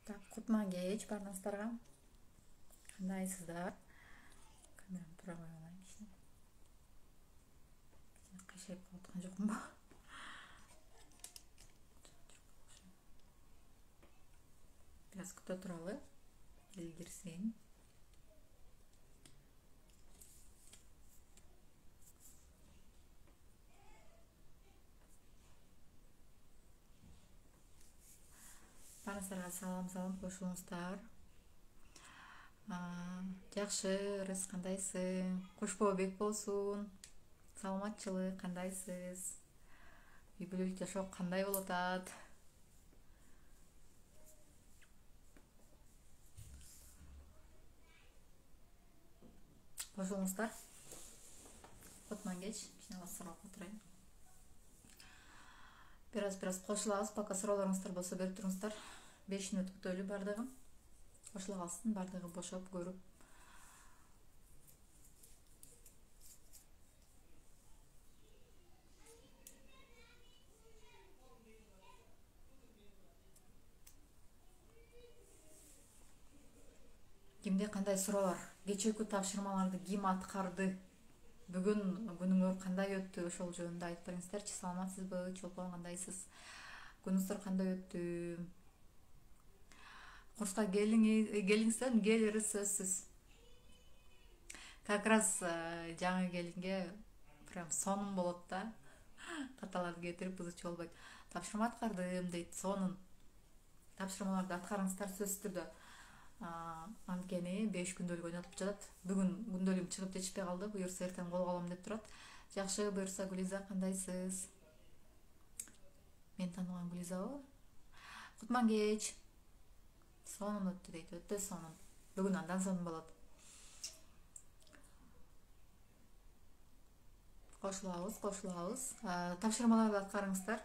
Так, кутман кеч баарыңыздарга. Кандайсыздар? Камерамды тура коюп алайын кичине. Кыйшайып калып аткан жокмунбу? Biraz күтө туралы. Эл кирсин. Баарыңыздарга салам кошулуңуздар. Жакшы, Рыс кандайсың? Кушпоо бек болсун. Саламатчылык кандайсыз? Үй бүлөлүк жашоо кандай болуп атат? Кошулуңуздар. Кутман кеч, кичине басыраак отурайын. Biraz кошулабыз, пока суроолоруңуздар болсо берип туруңуздар. 5 мүнөт күтөлү бардыгы. Кошула калсын, бардыгы бошоп көрүп. Кимде кандай суроолор? Кечээкү тапшырмаларды ким аткарды? Бүгүн күнүңөр кандай өттү? Ошол жөнүндө айтып бериңиздерчи. Саламатсызбы? Чолпон кандайсыз? Күнүңүздөр кандай өттү? Курска келиңиздер, келери сөзсүз. Как раз жаңы келинге прям сонун болот да. Каталарды кетирип бузучу болбойт. Тапшырма аткардым дейт, сонун. Тапшырмаларды аткарыңыздар сөзсүз түрдө. Анткени 5 күндөлүк ойнотуп жатат. Бүгүн күндөлүгүм чыгып жетишпей калды. Буюрса эртең колго алам деп турат. Жакшы, буюрса Гүлиза кандайсыз? Мен тааныбаган Гүлизабы? Кутман кеч. Сонун өттү дейт, өтө сонун. Бүгүн андан сонун болот. Кошулабыз. Тапшырмаларды аткарыңыздар.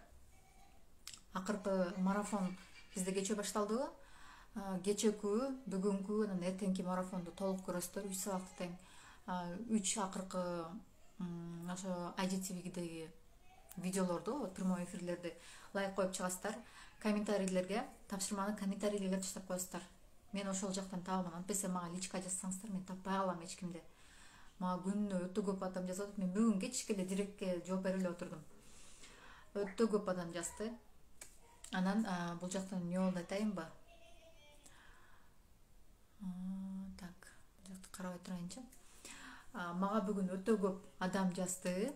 Акыркы марафон бизде кечээ башталдыбы? Кечээкү, бүгүнкү, анан эртеңки марафонду толук көрөсүздөр. 3 саатты тең. 3 акыркы ошо IGTV-деги видеолорду, прямой эфирлерди лайк коюп чыгасыздар. Комментарийлерге, тапшырманы комментарийлерге таштап коесуздар. Мен ошол жактан табамын. Антпесе мага личка жазсаңыздар, мен таппай калам эч кимди. Мага күнүнө өтө көп адам жазып атат. Мен бүгүн кечке эле директке жооп берип эле отурдум. Өтө көп адам жазды. Анан бул жактан эмне болду айтайынбы? Так, бул жакты карабай турайынчы. Мага бүгүн өтө көп адам жазды.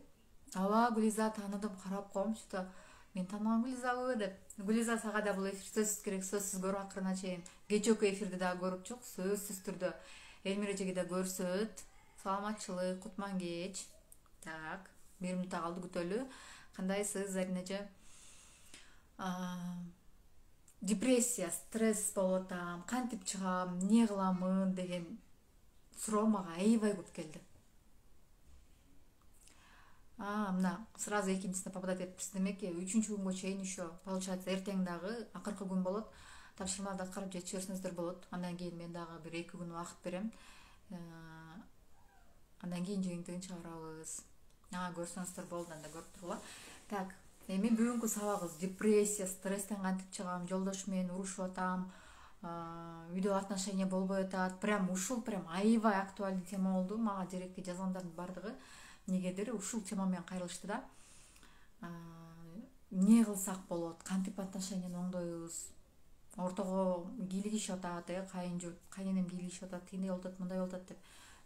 Аба, Гүлиза тааныдым, карап коем, что мен тааныбаган Гүлизабы деп. Гүлиза, сага да бул эфир сөзсүз керек, сөзсүз көрүп акырына чейин. Кечээкү эфирди дагы көрүп чык, сөзсүз түрдө. Элмира эжеге да көрсөт. Саламатчылык, кутман кеч. Так, 1 мүнөт калды, күтөлү. Кандайсыз, Зарина эже? Депрессия, стресс болуп атам, кантип чыгам, эмне кыламын деген суроо мага аябай көп келди. Мына сразу экинчисине попадать этипсиз демеки, 3-күнгө чейин еще, получается, эртең дагы акыркы күн болот. Тапшырмаларды аткарып жетишип берсеңиздер болот. Андан кийин мен дагы бир 2 күн убакыт берем. Андан кийин жыйынтыгын чыгарабыз. Көрсөңүздөр болду, анда көрүп тургула. Так, эми бүгүнкү сабагыбыз депрессия, стресстен кантип чыгам, жолдошум менен урушуп атам, үйдө отношения болбой атат. Прям ушул аябай актуальный тема болду. Мага директке жазгандардын бардыгы негедир ушул тема менен кайрылышты да. Эмне кылсак болот, кантип отношенияны оңдойбуз? Ортого кийлигишип атат, кайненем кийлигишип атат, тигиндей болуп атат, мындай болуп атат деп.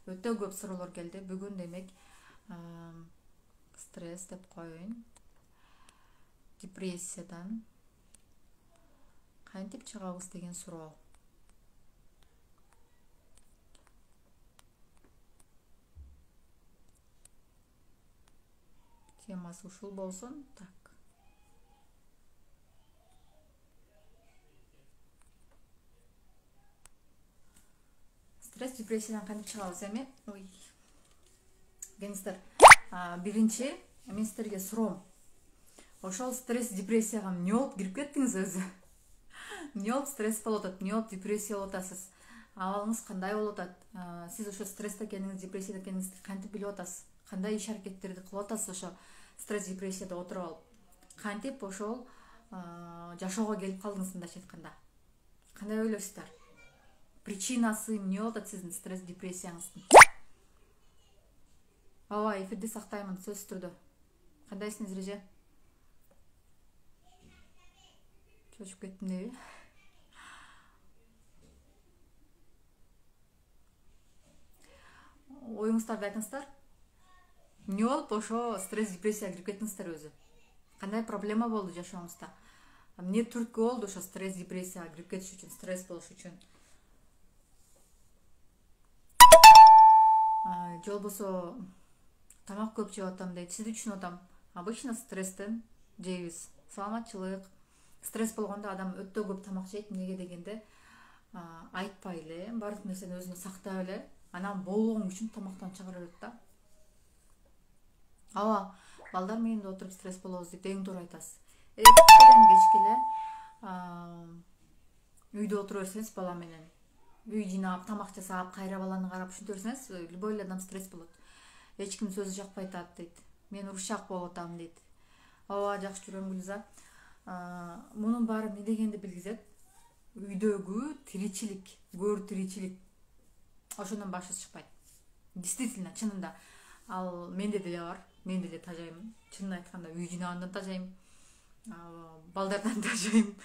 Өтө көп суроолор келди. Бүгүн демек стресс деп коеюн. Депрессиядан кантип чыгабыз деген суроо. Темасы ушул болсун. Так. Стресс, депрессиядан кантип чыгабыз эми? Ой. Келиңиздер. Биринчи, мен сиздерге суроом. Ошол стресс, депрессияга эмне болуп кирип кеттиңиз өзү? Эмне болуп стресс болуп атат, эмне болуп депрессия болуп атасыз? Абалыңыз кандай болуп атат? Сиз ошо стрессте экениңизди, депрессияда экениңизди кантип билип атасыз? Кандай иш аракеттерди кылып атасыз ошо стресс, депрессияда отуруп алып? Кантип ошол жашоого келип калдыңыз мындайча айтканда? кандай ойлойсуздар? Причинасы эмне болуп атат сиздин стресс депрессияңыздын? Ооба, эфирди сактаймын сөзсүз түрдө. Кандайсыңыз, Реже? Чочуп кеттим деби? Оюңуздарды айтыңыздар. Эмне болуп ошо стресс депрессияга кирип кеттиңиздер өзү? Кандай проблема болду жашооңузда? Эмне түрткү болду ошо стресс депрессияга кирип кетиш үчүн, стресс болуш үчүн? Же болбосо тамак көп жеп атам дейт. Сизди түшүнүп атам. Обычно стресстен жейбиз. Саламатчылык. Стресс болгондо адам өтө көп тамак жейт. Эмнеге дегенде, айтпай эле, баардык нерсени өзүнө сактап эле, анан болгон үчүн тамактан чыгара берет да. Ооба, балдар менен отуруп стресс болобуз дейт. Эң туура айтасыз. Эртеден кечке эле үйдө отура берсеңиз бала менен, үй жыйнап, тамак жасап, кайра баланы карап ушинте берсеңиз, любой эле адам стресс болот. Эч ким сөзү жакпай атат дейт. Мен урушак болуп атам дейт. Ооба, жакшы жүрөм Гүлза. Мунун баары эмне дегенди билгизет? Үйдөгү тиричилик, көр тиричилик. Ошондон башы чыкпайт. Действительно, чынында. Ал менде деле бар. Мен деле тажайм. Чынын айтканда, үй жыйнагандан тажайм. Балдардан тажайм.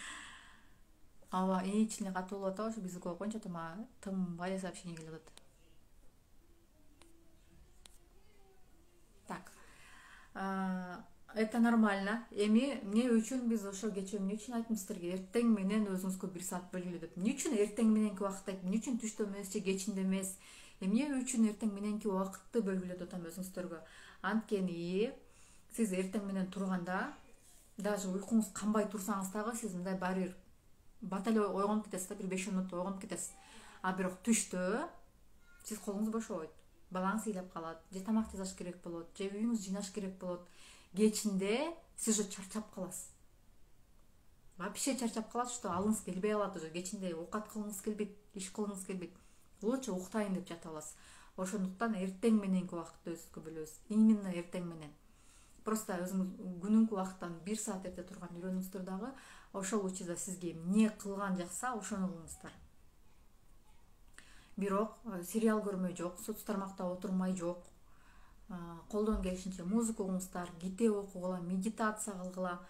Ооба, ичине катуу болуп атабы, ошо бизди коюп койчу, тым сообщение келип атат. Так. Это нормально. Эми эмне үчүн биз ошо кечээ эмне үчүн айттым сиздерге, эртең менен өзүңүзгө 1 саат бөлгүлө деп. Эмне үчүн эртең мененки убакытты айтып, эмне үчүн түштө эмес же кечинде эмес? Эмне үчүн эртең мененки убакытты бөлгүлө деп атам өзүңүздөргө? Анткени сиз эртең менен турганда, даже уйкуңуз канбай турсаңыз дагы, сиз мындай баары бир бат эле ойгонуп кетесиз да, бир 5 мүнөттө ойгонуп кетесиз. А бирок түштө сиз колуңуз бошобойт. Балаңыз ыйлап калат, же тамак жасаш керек болот, же үйүңүз жыйнаш керек болот. Кечинде сиз уже чарчап каласыз. Вообще чарчап каласыз, что алыңыз келбей калат уже. Кечинде оокат кылгыңыз келбейт, иш кылгыңыз келбейт. Лучше уктайын деп жата аласыз. Ошондуктан эртең мененки убакытты өзүбүзгө бөлөбүз. Именно эртең менен. Просто өзүңүз күнүнкү убакыттан 1 саат эрте турган үйрөнүңүздөр дагы, ошол учурда сизге эмне кылган жакса, ошону кылыңыздар. Бирок сериал көрмөй жок, соц тармакта отурмай жок. Колдон келишинче музыка угуңуздар, китеп окугула, медитация кылгыла,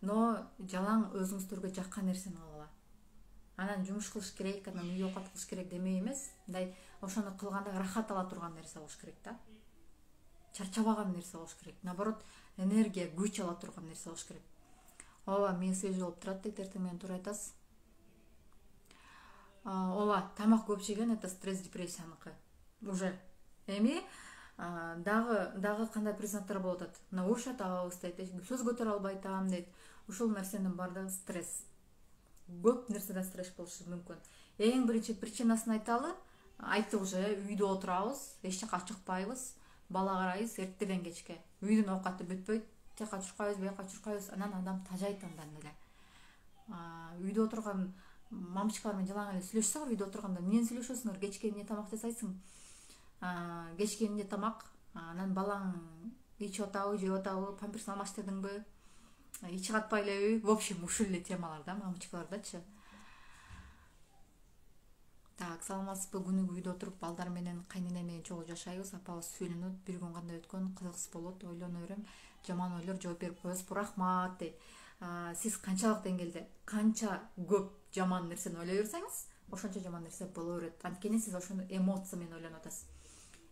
но жалаң өзүңүздөргө жаккан нерсени кылгыла. Анан жумуш кылыш керек, анан үй оокат кылыш керек демей эмес, мындай ошону кылганда рахат ала турган нерсе болуш керек да. Чарчабаган нерсе болуш керек. Наоборот, энергия, күч ала турган нерсе болуш керек. Ооба, мен свежий болуп турат дейт, эртең менен туура айтасыз. Ооба, тамак көп жеген это стресс депрессияныкы. Уже. Эми дагы кандай признактар болуп атат? Мына ушат атабыз дейт, сөз көтөрө албай атам дейт. Ушул нерсенин баардыгы стресс. Көп нерседен стресс болушу мүмкүн. Эң биринчи причинасын айталы. Айтты уже, үйдө отурабыз, эч жака чыкпайбыз, бала карайбыз эртеден кечке. Үйдүн оокаты бүтпөйт, тияка чуркайбыз, бияка чуркайбыз, анан адам тажайт андан эле. Үйдө отурган мамочкалар менен жалаң эле сүйлөшсөңөр, үйдө отурганда эмнени сүйлөшөсүңөр? Кечке эмне тамак жасайсың? Кечке эмне тамак? Анан балаң ичип атабы, жеп атабы, памперсин алмаштырдыңбы? Ичи катпай элеби? В общем, ушул эле темалар да, мамочкалардачы. Так, саламатсызбы? Күнүгө үйдө отуруп балдар менен, кайнене менен чогуу жашайбыз. Апабыз сүйлөнөт, бир күн кандай өткөн, кызыксыз болот, ойлоно берем. Жаман ойлор жооп берип коесуз. Рахмат дейт. Сиз канчалык деңгээлде, канча көп жаман нерсени ойлой берсеңиз, ошончо жаман нерсе боло берет. Анткени сиз ошону эмоция менен ойлонуп атасыз.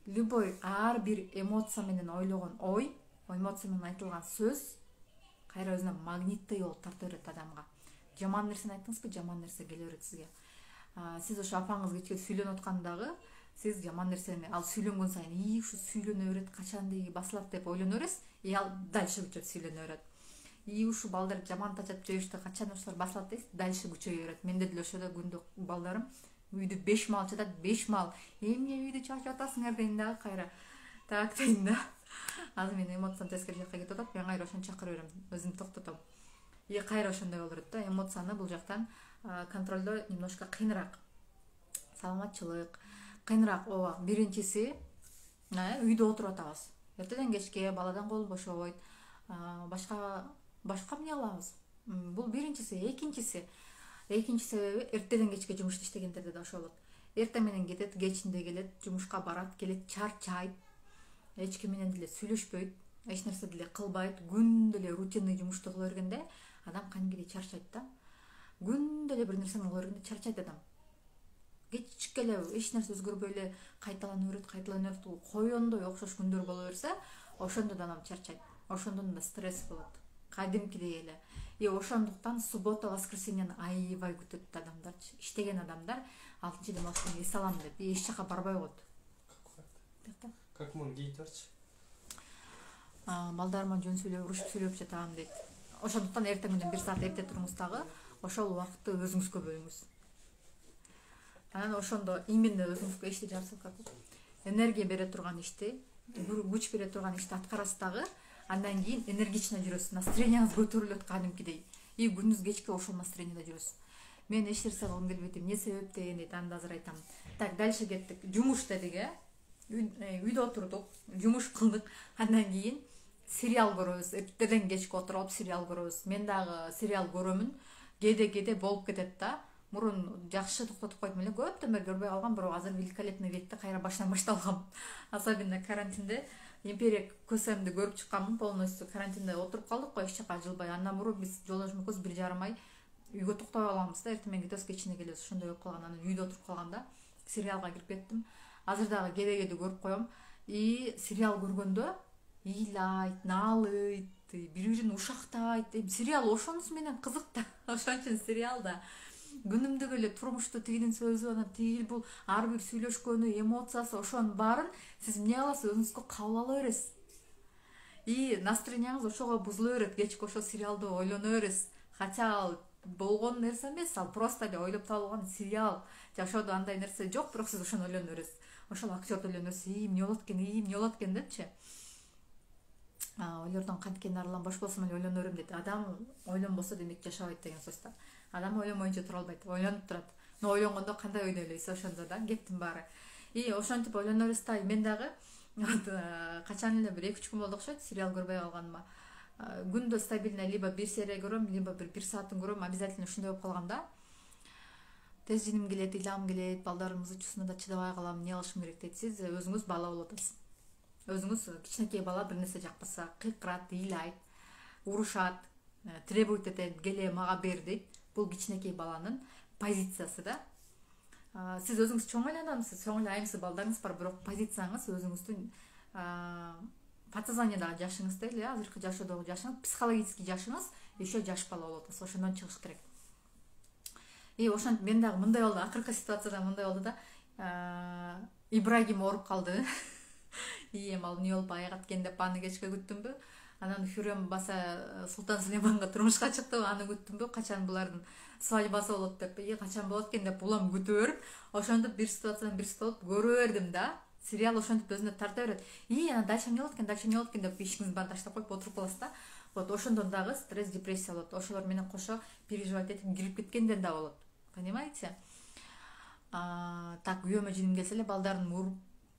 Любой ар бир эмоция менен ойлогон ой, эмоция менен айтылган сөз кайра өзүнө магниттей болуп тарта берет адамга. Жаман нерсени айттыңызбы, жаман нерсе келе берет сизге. Сиз ошо апаңыз кечке сүйлөнүп аткандагы, сиз жаман нерсени ал сүйлөнгөн сайын, ушу сүйлөнө берет, качан деги басылат деп ойлоно бересиз, ал дальше күчөп сүйлөнө берет. Ушу балдар жаман тажап жүрүштү, качан ушулар басылат дейсиз, дальше күчөйө берет. Менде деле ошодо күндө балдарым үйдү 5 мал жатат, 5 мал. Эмне үйдү чачып атасыңар дейм дагы кайра. Так дейм да. Азыр мен эмоцияны тескери жакка кетип атат, мен кайра ошону чакырып берем, өзүмдү токтотом. Кайра ошондой болуп берет да, эмоцияны бул жактан контролдоо немножко кыйыныраак. Саламатчылык кыйыныраак. Ооба, биринчиси үйдө отуруп атабыз. Эртеден кечке баладан кол бошобойт. Башка эмне кылабыз? Бул биринчиси. Экинчиси, Экинчи себеби эртеден кечке жумушта иштегендерде да ошол болот. Эртең менен кетет, кечинде келет, жумушка барат, келет, чарчайт, эч ким менен деле сүйлөшпөйт, эч нерсе деле кылбайт, күндө эле рутинный жумушту кыла бергенде адам кадимгидей чарчайт да. Күндө эле бир нерсени кыла бергенде чарчайт адам. Кечке эле эч нерсе өзгөрбөй эле кайталана берет, коёндой окшош күндөр боло берсе, ошондо да адам чарчайт. Ошондон да стресс болот. Кадимкидей эле. Ошондуктан суббота, воскресеньени аябай күтөт адамдарчы. Иштеген адамдар 6-й эс алам деп эч жака барбай коет. Как мун гейтарчы? Балдарыма жөн сүйлөп, урушуп сүйлөп жатам дейт. Ошондуктан эртең менен 1 саат эрте туруңуз дагы, ошол убакытты өзүңүзгө бөлүңүз. Анан ошондо именно өзүңүзгө ишти жарсылкап, энергия бере турган ишти, күч бере турган ишти аткарасыз дагы, андан кийин энергично жүрөсүз, настроенияңыз көтөрүлөт кадимкидей. И күнүнүз кечке ошол настроенияда жүрөсүз. Мен эч нерсе кылгым келбейт, эмне себептен дейт, анда азыр айтам. Так, дальше кеттик. Жумуш дедик, үйдө отурдук, жумуш кылдык, андан кийин сериал көрөбүз. Эртеден кечке отуруп алып сериал көрөбүз. Мен дагы сериал көрөмүн. Кээде болуп кетет да. Мурун жакшы токтотуп койдум эле, көптөн бери көрбөй калгам, бирок азыр великолепный векти кайра башынан башталгам. Особенно карантинде Империя көсөмдү көрүп чыкканмын, полностью карантинде отуруп калдык го, эч жака жылбай. Андан мурун биз жолдошумбуз 1,5 ай үйгө токтой каламыз да, эртең менен кетебиз, кечине келебиз. Ошондой болуп калган, анан үйдө отуруп калганда сериалга кирип кеттим. Азыр дагы кээде көрүп коем. И сериал көргөндө ыйлайт, наалыйт, бири-бирин ушактайт. Сериал ошонусу менен кызык да. Ошон үчүн сериал да күнүмдүк эле турмушту тигинин сөзү, анан тигил бул ар бир сүйлөшкөнү, эмоциясы, ошонун баарын сиз эмне кыласыз, өзүңүзгө кабыл ала бересиз. И настроенияңыз ошого бузула берет, кечке ошол сериалды ойлоно бересиз. Хотя ал болгон нерсе эмес, ал просто эле ойлоп табылган сериал. Жашоодо андай нерсе жок, бирок сиз ошону ойлоно бересиз. Ошол актёрду ойлоно бересиз, эмне болот экен депчи. Ойлордон канткени арылам, бош болсом эле ойлоно берем дейт. Адам ойлонбосо демек жашабайт деген сөз да. Адам ойлонбойнча тура албайт, ойлонуп турат. Но ойлонгондо кандай ойлойбуз, ошондо да кептин баары. И ошентип ойлоно бересиз да. Мен дагы качан эле бир 2-3 күн болду окшойт сериал көрбөй калганыма. Күндө стабильно либо 1 серия көрөм, либо 1 саатын көрөм, обязательно ушундай болуп калганда. Тез жиним келет, ыйлагым келет, балдарымдын учусуна да чыдабай калам, эмне кылышым керек дейт. Сиз өзүңүз бала болуп атасыз. Өзүңүз кичинекей бала бир нерсе жакпаса, кыйкырат, ыйлайт, урушат, требует этет, келе мага бер дейт. Бул кичинекей баланын позициясы да. Сиз өзүңүз чоң айланамсыз, чоң айлайсыз, балдарыңыз бар, бирок позицияңыз өзүңүздүн подсознаниядагы жашыңыз дейли, азыркы жашоодогу жашыңыз, психологический жашыңыз еще жаш бала болуп атасыз, ошондон чыгыш керек. И ошентип мен дагы мындай болду, акыркы ситуацияда мындай болду да. Ибрагим ооруп калды. Эми ал эмне болуп аягат экен деп аны кечке күттүмбү. Анан Хүрөм баса Султан Сулейманга турмушка чыкты, аны күттүмбү, качан булардын свадьбасы болот деп. Качан болот экен деп улам күтүп берип, ошондо бир ситуациядан бир болуп көрө бердим да. Сериал ошентип өзүнө тарта берет. Анан дальше эмне болот экен деп ишиңиздин баарын таштап коюп отуруп каласыз да. Вот ошондон дагы стресс, депрессия болот. Ошолор менен кошо переживать этип кирип кеткенден да болот. Понимаете? Так, үйөмө жиним келсе эле балдарын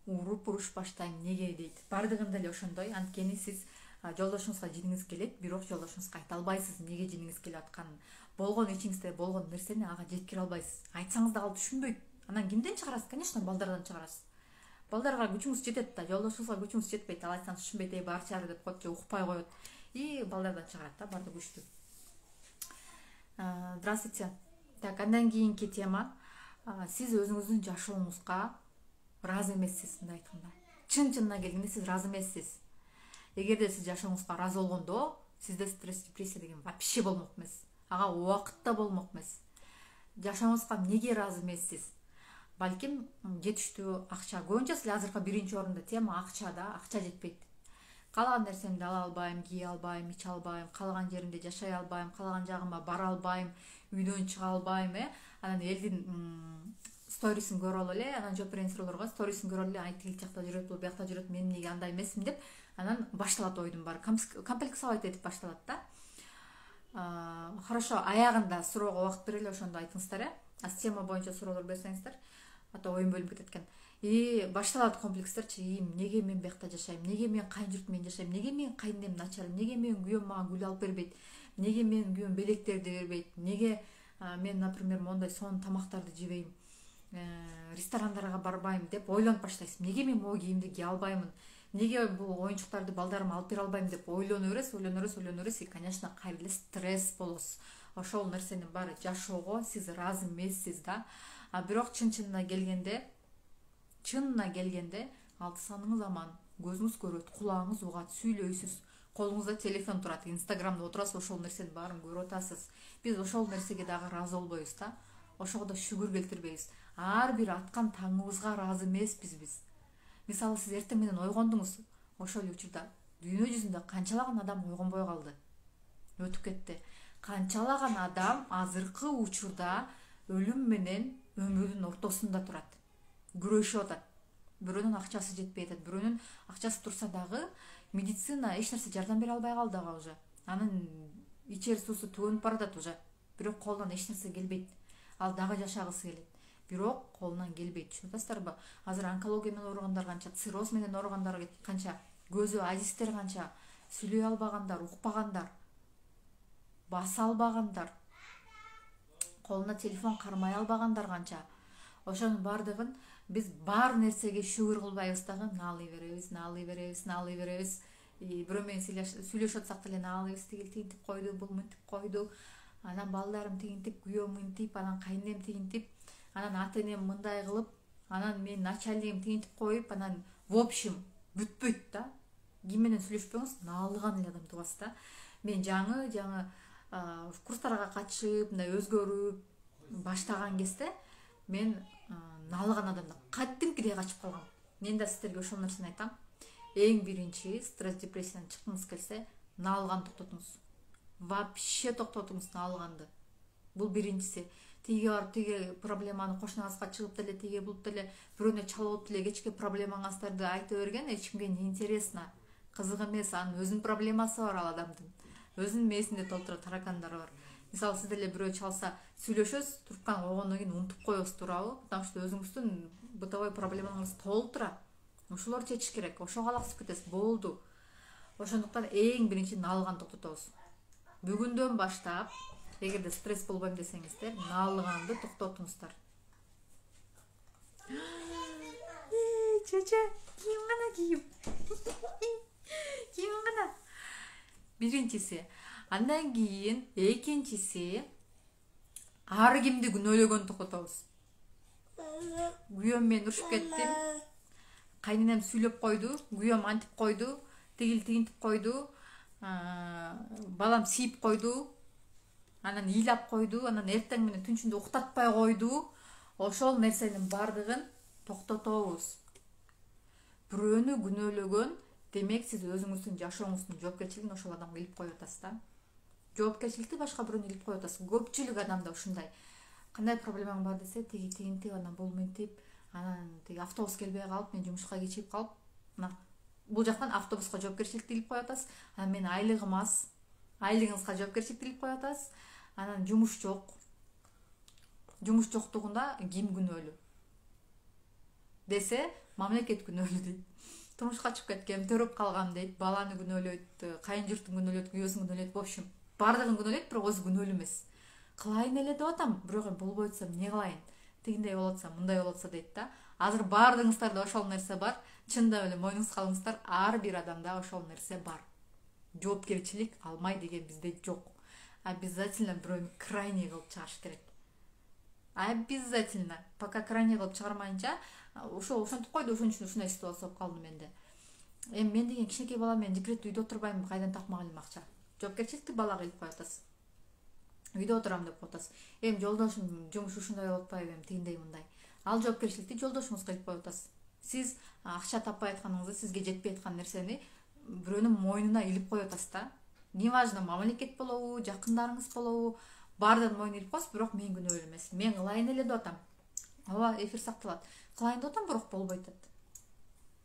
уруп уруш баштайм, неге дейт. Бардыгында эле ошондой, анткени сиз жолдошуңузга жиниңиз келет, бирок жолдошуңузга айта албайсыз эмнеге жиниңиз келип атканын. Болгон ичиңизде болгон нерсени ага жеткире албайсыз. Айтсаңыз да ал түшүнбөйт. Анан кимден чыгарасыз? Конечно, балдардан чыгарасыз. Балдарга күчүңүз жетет да, жолдошуңузга күчүңүз жетпейт. Ал айтсаңыз түшүнбөйт, барчары деп коет же укпай коет. И балдардан чыгарат да, барды күчтүү. Здравствуйте. Так, андан кийинки тема. Сиз өзүңүздүн жашооңузга ыраазы эмессиз, мындай айтканда. Чын-чынына келгенде сиз ыраазы эмессиз. Эгерде сиз жашооңузга ыраазы болгондо, сизде стресс, депрессия деген вообще болмок эмес. Ага убакытта болмок эмес. Жашооңузга эмнеге ыраазы эмессиз? Балким жетиштүү акча. Көбүнчө эле азыркы биринчи орунда тема акча да, акча жетпейт. Каалаган нерсемди ала албайм, кие албайм, иче албайм, каалаган жеримде жашай албайм, каалаган жагыма бара албайм, үйдөн чыга албайм, Анан элдин сторисин көрүп алып эле, анан жооп берген суроолорго сторисин көрүп эле, ай тигил жакта жүрөт, бул биякта жүрөт, мен эмнеге андай эмесмин деп, анан башталат ойдун баары. Комплексовать этип башталат да. Хорошо, аягында суроого убакыт берели, ошондо айтыңыздар, тема боюнча суроолор берсеңиздер, ата оюм бөлүнүп кетет экен. И башталат комплекстерчи, эмнеге мен биякта жашайм, эмнеге мен кайын журт менен жашайм, эмнеге мен кайынем начар, эмнеге менин күйөөм мага гүл алып бербейт, эмнеге менин күйөөм белектерди бербейт, эмнеге Мен, например, мондай сонун тамактарды жебейм, ресторандарга барбайм деп ойлонуп баштайсың. Неге мен могу кийимди кие албаймын? Неге бул оюнчуктарды балдарыма алып бере албайм деп ойлонуп бересиз, и, конечно, кайра эле стресс болосуз. Ошол нерсенин баары жашоого сиз ыраазы эмессиз да. Бирок чынына келгенде алты саныңыз аман, көзүңүз көрөт, кулагыңыз угат, сүйлөйсүз, колуңузда телефон турат, инстаграмда отурасыз, ошол нерсенин баарын көрүп атасыз. Биз ошол нерсеге дагы ыраазы болбойбуз да. Ошого да шүгүр келтирбейбиз. Ар бир аткан таңыбызга ыраазы эмеспиз биз. Мисалы, сиз эртең менен ойгондуңуз, ошол учурда дүйнө жүзүндө канчалаган адам ойгонбой калды, өтүп кетти. Канчалаган адам азыркы учурда өлүм менен өмүрдүн ортосунда турат, күрөшүп атат. Бирөөнүн акчасы жетпей атат, бирөөнүн акчасы турса дагы медицина эч нерсе жардам бере албай калды ага уже. Анын ичер суусу түгөнүп баратат уже. Бирок колунан эч нерсе келбейт. Ал дагы жашагысы келет. Бирок колунан келбейт. Түшүнүп атасыздарбы? Азыр онкология менен ооругандар канча, цирроз менен ооругандар канча, көзү ажистер канча, сүйлөй албагандар, укпагандар, баса албагандар, колуна телефон кармай албагандар канча. Ошонун баардыгын биз бар нерсеге шүгүр кылбайбыз дагы, наалый беребиз. Бирөө менен сүйлөшүп атсак деле наалайбыз, тигил тигинтип койду, бул мынтип койду, анан балдарым тигинтип, күйөөм мынтип, анан кайненем тигинтип, анан ата энем мындай кылып, анан менин начальнигим тигинтип коюп, анан в общем бүтпөйт да. Ким менен сүйлөшпөңүз, наалыган эле адам тугасыз да. Мен жаңы курстарга катышып, мындай өзгөрүп баштаган кезде мен наалыган адамдан кадимкидей качып калгам. Мен да сиздерге ошол нерсени айтам. Эң биринчи стресс депрессиядан чыккыңыз келсе, наалыган токтотуңуз. Вообще токтотуңуз наалыганды. Бул биринчиси. Тиге барып тиге проблеманы кошунаңызга чыгып деле, тиге булуп деле, бирөөнө чалып деле кечке проблемаңыздарды айта берген эч кимге не интересно. Кызык эмес, анын өзүнүн проблемасы бар ал адамдын. Өзүнүн мээсинде толтура таракандары бар. Мисалы, сиз деле бирөө чалса, сүйлөшөсүз, турткан койгондон кийин унутуп коесуз туурабы? Потому что өзүңүздүн бытовой проблемаңыз толтура. Ошолор чечиш керек. Ошого алаксып кетесиз, болду. Ошондуктан эң биринчи наалыган токтотобуз. Бүгүндөн баштап, эгерде стресс болбойм десеңиздер, наалыганды токтотуңуздар. Чече, кийим гана. Биринчиси. Андан кийин экинчиси, ар кимди күнөөлөгөн токтотобуз. Күйөөм менен урушуп кеттим. Кайненем сүйлөп койду, күйөөм антип койду, тигил тигинтип койду, балам сийип койду, анан ыйлап койду, анан эртең менен түнчүндө уктатпай койду. Ошол нерсенин баардыгын токтотобуз. Бирөөнү күнөөлөгөн, демек сиз өзүңүздүн жашооңуздун жоопкерчилигин ошол адамга илип коюп атасыз да. Жоопкерчиликти башка бирөөнү илип коюп атасыз. Көпчүлүк адамда ушундай. Кандай проблемаң бар десе, тиги тигинтип, анан бул мынтип, анан тиги автобус келбей калып, мен жумушка кечигип калып, бул жактан автобуска жоопкерчиликти илип коюп атасыз. Анан менин айлыгым аз, айлыгыңызга жоопкерчиликти илип коюп атасыз. Анан жумуш жок. Жумуш жоктугунда ким күнөөлүү десе, мамлекет күнөөлүү дейт. Турмушка чыгып кеткем, төрөп калгам дейт, баланы күнөөлөйт, кайын журтун күнөөлөйт, күйөөсүн күнөөлөйт, в общем, баардыгын күнөөлөйт, бирок өзү күнөөлүү эмес. Кылайын эле деп атам, бирок болбой атсам эмне кылайын? Тигиндей болуп атса, мындай болуп атса дейт да. Азыр баардыгыңыздарда ошол нерсе бар. Чындап эле мойнуңузга алыңыздар, ар бир адамда ошол нерсе бар. Жоопкерчилик алмай деген бизде жок. Обязательно бирөөнү крайний кылып чыгарыш керек. Обязательно. Пока крайний кылып чыгармайынча, ошентип койду, ошон үчүн ушундай ситуация болуп калды менде. Эми мен деген кичинекей бала, мен декретте үйдө отурбайм, кайдан тапмак элем акча? Жоопкерчиликти балага илип коюп атасыз. Үйдө отурам деп коюп атасыз. Эми жолдошум жумуш ушундай болуп атпайбы, эми тигиндей мындай. Ал жоопкерчиликти жолдошуңузга илип коюп атасыз. Сиз акча таппай атканыңызды, сизге жетпей аткан нерсени бирөөнүн мойнуна илип коюп атасыз да. Неважно, мамлекет болобу, жакындарыңыз болобу, баардыгын мойнуна илип коесуз, бирок мен күнөөлүү эмес. Мен кылайын эле деп атам. Ооба, эфир сакталат. Кылайын деп атам, бирок болбой атат.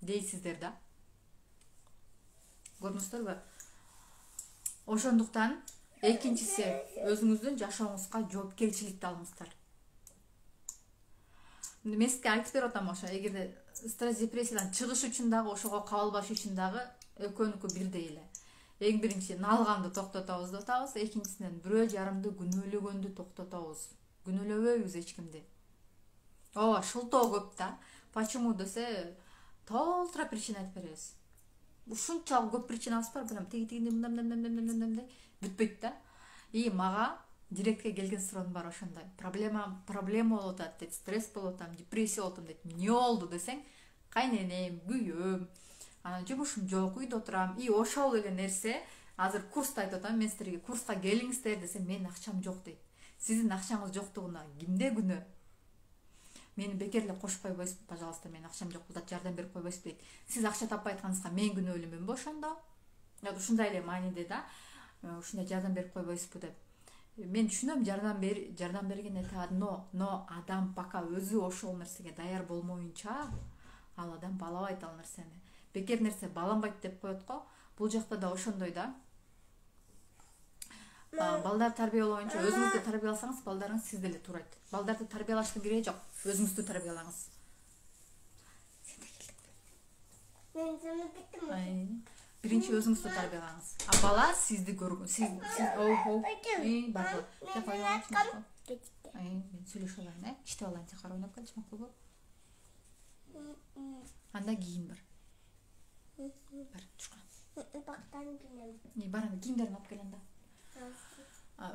Дейсиздер да. Көрдүңүздөрбү? Ошондуктан экинчиси, өзүңүздүн жашооңузга жоопкерчиликти алыңыздар. Мен сизге айтып берип атам ошо, эгерде стресс депрессиядан чыгыш үчүн дагы, ошого кабылбаш үчүн дагы экөөнүкү бирдей эле. Эң биринчи налганды токтотобуз деп атабыз, экинчисинен бирөө жарымды күнөөлөгөндү токтотобуз. Күнөөлөбөйбүз эч кимди. Ооба, шылтоо көп да. Почему десе, толтура причина айтып беребиз. Ушунчалык көп причинабыз бар, билем, тиги мындай бүтпөйт да. И мага директке келген суроонун баары ошондой. Проблема болуп атат дейт, стресс болуп атам, депрессия болуп атам дейт. Эмне болду десең, кайненем, күйөөм, анан жумушум жок, үйдө отурам. И ошол эле нерсе азыр курста айтып атам, мен силерге курска келиңиздер десем, менин акчам жок дейт. Сиздин акчаңыз жоктугуна кимде күнөө? Мени бекер кошуп койбойсуз, пожалуйста, менин акчам жок болот, жардам берип койбойсуз дейт. Сиз акча таппай атканыңызга мен күнөөлүүмүнбү ошондо? Ушундай эле мааниде да, ушундай жардам берип койбойсузбу деп. Мен түшүнөм, жардам берген это одно, но адам пока өзү ошол нерсеге даяр болмоюнча, ал адам балабайт ал нерсени. Бекер нерсе баланбайт деп коет го. Бул жакта да ошондой да. Балдар тарбиялоо боюнча өзүңүздү тарбияласаңыз, балдарыңыз сизди эле туурайт. Балдарды тарбиялаштын кереги жок. Өзүңүздү тарбиялаңыз. Мен сени биттим. Биринчи өзүңүздү тарбиялаңыз. А бала сизди көргөн, сиз бар. Мен сүйлөшө алайын, иштеп алайын, сен кара ойноп келчи, макулбу? Анда кийин бар. Бар, чукан. Бактан кийинем. Бар, кийимдерин алып кел анда.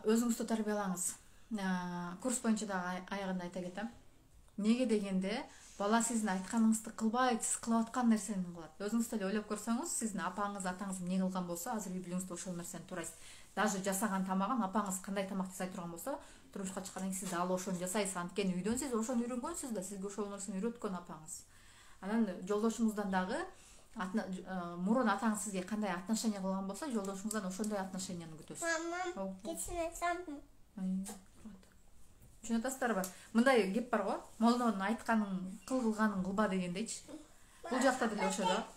Өзүңүздү тарбиялаңыз. Курс боюнча да аягында айта кетем. Неге дегенде, бала сиздин айтканыңызды кылбайт, сиз кылып аткан нерсени кылат. Өзүңүз эле ойлоп көрсөңүз, сиздин апаңыз, атаңыз эмне кылган болсо, азыр үй бүлөңүздө ошол нерсени туурайсыз. Даже жасаган тамагын апаңыз кандай тамак жасай турган болсо, турмушка чыккандан кийин сиз ал ошону жасайсыз. Анткени үйдөн сиз ошону үйрөнгөнсүз да, сизге ошол нерсени үйрөткөн апаңыз. Анан жолдошуңуздан дагы мурун атаңыз сизге кандай отношение кылган болсо, жолдошуңуздан ошондой отношенияны күтөсүз. Мама, кетсин сам. Түшүнүп атасыздарбы? Мындай кеп бар го, молдонун айтканын кылганын кылба дегендейчи. Бул жакта деле ошо да.